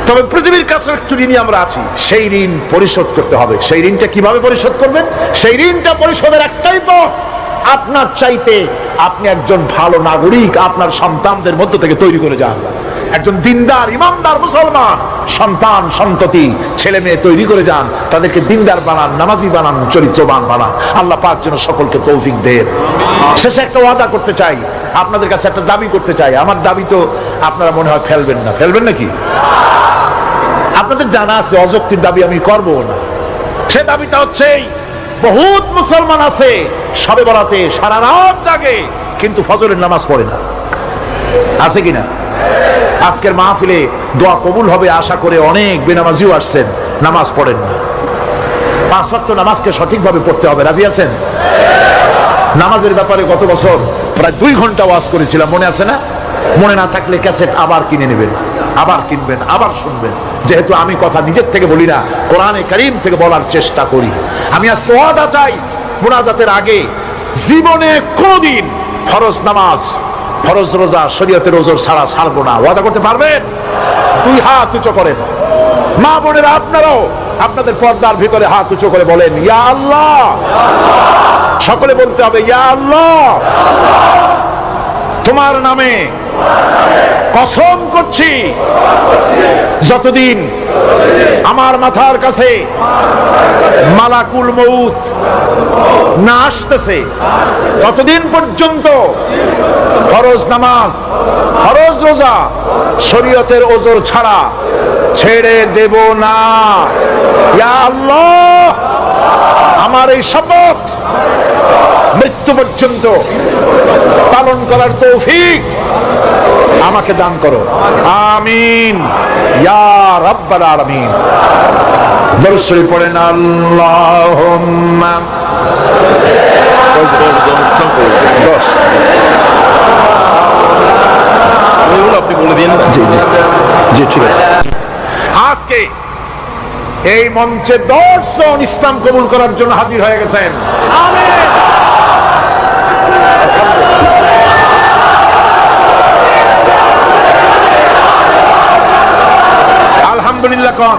তবে পৃথিবীর কাছে একটু ঋণী আমরা আছি, সেই ঋণ পরিশোধ করতে হবে। সেই ঋণটা কিভাবে পরিশোধ করবেন? সেই ঋণটা পরিশোধের একটাই পথ, আপনার চাইতে আপনি একজন ভালো নাগরিক আপনার সন্তানদের মধ্য থেকে তৈরি করে যান। একজন দিনদার, ইমানদার মুসলমান সন্তান, সন্ততি, ছেলে মেয়ে তৈরি করে যান, তাদেরকে দিনদার বানান, নামাজি বানান, চরিত্রবান বানান। আল্লাহ পাক যেন সকলকে তৌফিক দেন। শেষে একটা ওয়াদা করতে চাই, আপনাদের কাছে একটা দাবি করতে চাই। আমার দাবি তো আপনারা মনে হয় ফেলবেন না, ফেলবেন নাকি? আপনাদের জানা আছে অযৌক্তিক দাবি আমি করব না। সে দাবিটা হচ্ছে, বহুত মুসলমান আছে শবে বরাতে সারা রাত জাগে, কিন্তু ফজরের নামাজ পড়ে না। আছে কিনা? আজকের মাহফিলে দোয়া কবুল হবে আশা করে অনেক বেনামাজিও আসছেন, নামাজ পড়েন না। 5 ওয়াক্ত নামাজকে সঠিকভাবে পড়তে হবে, রাজি আছেন? নামাজের ব্যাপারে গত বছর প্রায় 2 ঘন্টা ওয়াজ করেছিলাম, মনে আছে না? মনে না থাকলে ক্যাসেট আবার কিনে নেবেন, আবার কিনবেন, আবার শুনবেন। যেহেতু আমি কথা নিজের থেকে বলি না, কোরআনে কারীম থেকে বলার চেষ্টা করি। আমি আজ ওয়াদা চাই, মুনাজাতের আগে জীবনে কোনদিন ফরজ নামাজ, ফরজ রোজা, শরীয়তের ওজর ছাড়া ছাড়বো না। ওয়াদা করতে পারবেন? 2 হাত উঁচু করেন। মা বোনেরা আপনারাও আপনাদের পর্দার ভিতরে হাত উঁচু করে বলেন, ইয়া আল্লাহ। সকলে বলতে হবে, ইয়া আল্লাহ, তোমার নামে কসম করছি, যতদিন আমার মাথার কাছে মালাকুল মউত না আসতেছে, ততদিন পর্যন্ত ফরজ নামাজ, ফরজ রোজা, শরীয়তের ওজর ছাড়া ছেড়ে দেব না। ইয়া আল্লাহ, আমার এই শপথ মৃত্যু পর্যন্ত পালন করার তৌফিক আমাকে দান করো, আমিন ইয়া রাব্বাল আলামিন। দরুদ শরীফ পড়েন আল্লাহুম্মা। আপনি বলে দিন। জি জি জি, ঠিক আছে। আজকে এই মঞ্চে 10 জন ইসলাম কবুল করার জন্য হাজির হয়ে গেছেন। আলহামদুলিল্লাহ কোন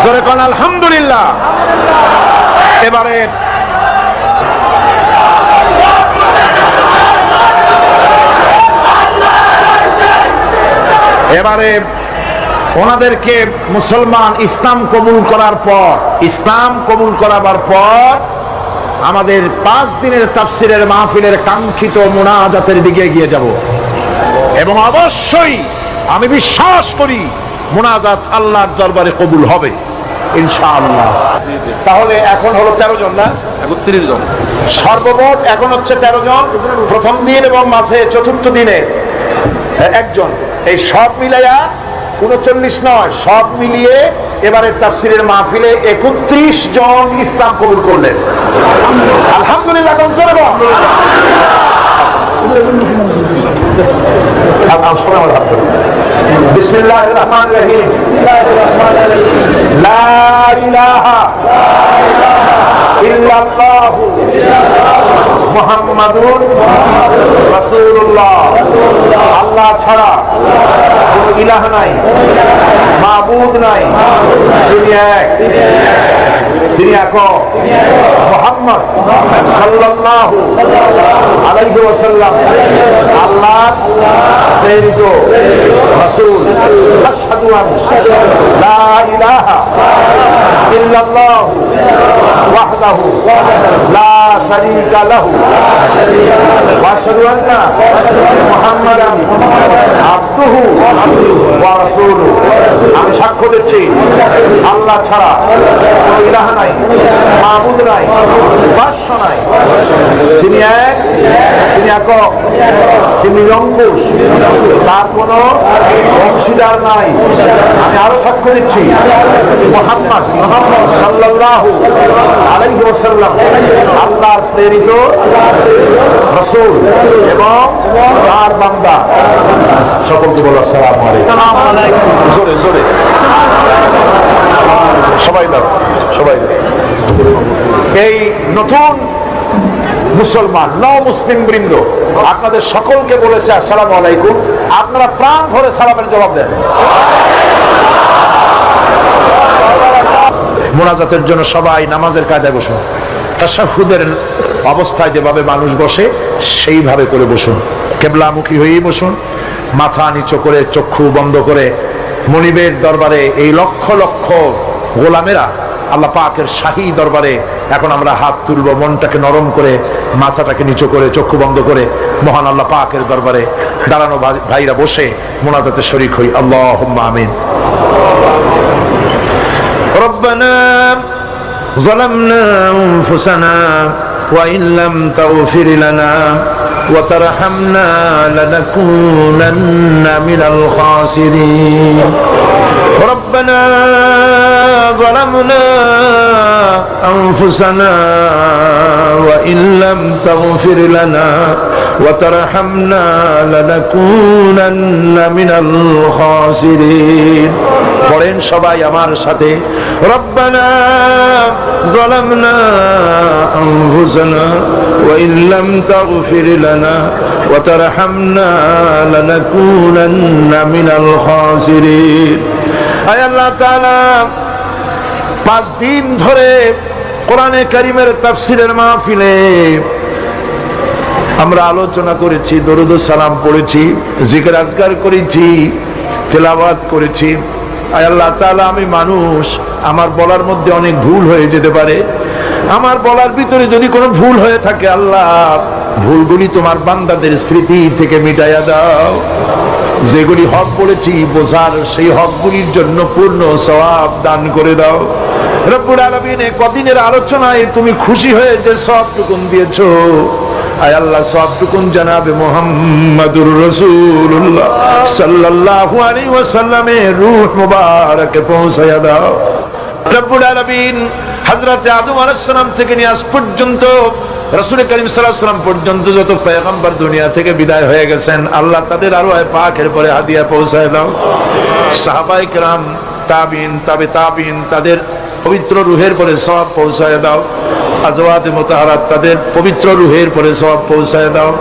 জোরে কোন আলহামদুলিল্লাহ। এবারে ওনাদেরকে মুসলমান ইসলাম কবুল করার পর আমাদের 5 দিনের তাফসিরের মাহফিলের কাঙ্ক্ষিত মুনাজাতের দিকে এগিয়ে যাব এবং অবশ্যই আমি বিশ্বাস করি মুনাজাত আল্লাহর দরবারে কবুল হবে ইনশাআল্লাহ। তাহলে এখন হলো 13 জন না, 31 জন সর্বমোট এখন হচ্ছে 13 জন। প্রথম দিন এবং মাঝে চতুর্থ দিনে একজন, এই সব মিলাইয়া 39 নয়, সব মিলিয়ে এবারে তাফসিরের মাহফিলে 31 জন ইসলাম কবুল করলেন। আলহামদুলিল্লাহ। বিসমিল্লাহির রহমানির রহিম। লা ইলাহা ইল্লাল্লাহু মুহাম্মাদুর রাসূলুল্লাহ। আল্লাহ ছাড়া কোনো ইলাহ নাই, মাবুদ নাই, তিনি এক, তিনি একক। মুহাম্মদ সাল্লাল্লাহু আলাইহি ওয়াসাল্লাম আল্লাহর প্রেরিত রাসূল। আশহাদু আন্না লা ইলাহা ইল্লাল্লাহ ওয়াহদাহু লা শারীকা লাহু ওয়া আশহাদু আন্না মুহাম্মাদান আবদুহু ওয়া রাসূলুহু। আমি সাক্ষ্য দিচ্ছি আল্লাহ ছাড়া কোনো ইলাহ নাই, মাবুদ নাই, উপাস্য নাই, তিনি এক, তিনি একক, তিনি নিরঙ্কুশ, তার কোনো অংশীদার নাই। আমি আরো সাক্ষ্য দিচ্ছি মুহাম্মদ সাল্লাল্লাহু আলাইহি ওয়াসাল্লাম আল্লাহর প্রেরিত রাসূল এবং তার বান্দা। সকলকে বলো আসসালামু আলাইকুম। জোরে জোরে সবাই দাও, সবাই দাও। এই নতুন মুসলমান মুসলিম বৃন্দ আপনাদের সকলকে বলেছে আসসালামু আলাইকুম। আপনারা প্রাণ ভরে সালামের জবাব দেন। মুনাজাতের জন্য সবাই নামাজের কায়দায় বসুন। তাশাহুদের অবস্থায় যেভাবে মানুষ বসে সেইভাবে করে বসুন, কেবলামুখী হয়েই বসুন, মাথা নিচু করে চক্ষু বন্ধ করে। মনিবের দরবারে এই লক্ষ লক্ষ গোলামেরা আল্লাহ পাকের শাহী দরবারে এখন আমরা হাত তুলব, মনটাকে নরম করে, মাথাটাকে নিচু করে, চক্ষু বন্ধ করে মহান আল্লাহ পাকের দরবারে দাঁড়ানো ভাইরা বসে মুনাজাতে শরীক হই। আল্লাহুম্মা আমিন। রব্বানা যালামনা আনফুসানা ওয়া ইন লাম তাগফির লানা ওয়া তারহামনা লানাকুনান্না মিনাল খাসিরিন। ربنا ظلمنا أنفسنا وإن لم تغفر لنا وترحمنا لنكونن من الخاسرين। পড়েন সবাই আমার সাথে, ربنا ظلمنا أنفسنا وإن لم تغفر لنا وترحمنا لنكونن من الخاسرين। আয় আল্লাহ তাআলা 5 দিন ধরে কোরআনে কারীমের তাফসীরের মাহফিলে আমরা আলোচনা করেছি, দরুদ ও সালাম পড়েছি, জিকির আজকার করেছি, তেলাওয়াত করেছি। আয় আল্লাহ তাআলা, আমি মানুষ, আমার বলার মধ্যে অনেক ভুল হয়ে যেতে পারে। আমার বলার ভিতরে যদি কোনো ভুল হয়ে থাকে আল্লাহ, ভুলগুলি তোমার বান্দাদের স্মৃতি থেকে মিটাইয়া দাও। যেগুলি হক বলেছি বোঝার, সেই হকগুলির জন্য পূর্ণ সওয়াব দান করে দাও। রব্বুল আলামিন এই কদিনের আলোচনায় তুমি খুশি হয়ে যে সবটুকুন দিয়েছো, আয় আল্লাহ সবটুকুন জানাবে মুহাম্মাদুর রাসূলুল্লাহ সাল্লাল্লাহু আলাইহি ওয়াসাল্লামের রূহ মুবারকে পৌঁছায়া দাও। রব্বুল আলামিন হযরত আদম আলাইহিস সালাম থেকে নিয়ে আজ পর্যন্ত রাসূল করিম সাল্লাল্লাহু আলাইহি ওয়াসাল্লাম পর্যন্ত যত পয়গম্বর দুনিয়া থেকে বিদায় হয়ে গেছেন, আল্লাহ তাদের আরওয়ায়ে পাকের পরে হাদিয়া পৌঁছায় দাও। সাহাবায়ে কেরাম, তাবিঈন, তাবে তাবিঈন, তাদের পবিত্র রূহের পরে সওয়াব পৌঁছায় দাও। আজওয়াজে মুতাহহারাত, তাদের পবিত্র রূহের পরে সওয়াব পৌঁছায় দাও।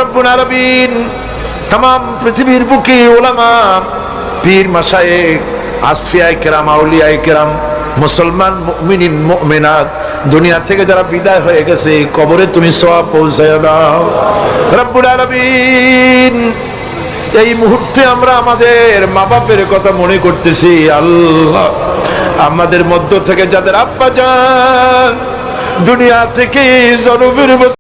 রব্বুল আলামিন तमाम পৃথিবীর বুকে উলামা, পীর, মাশায়েখ, আসফিয়ায়ে কেরাম, আউলিয়ায়ে কেরাম, মুসলমান মুমিনিন মুমিনাত দুনিয়া থেকে যারা বিদায় হয়ে গেছে, কবরে তুমি সওয়াব পৌঁছায় দাও। রব্বুল আলামিন এই মুহূর্তে আমরা আমাদের মা বাপের কথা মনে করতেছি। আল্লাহ, আমাদের মধ্য থেকে যাদের আব্বা জান দুনিয়া থেকে জনমের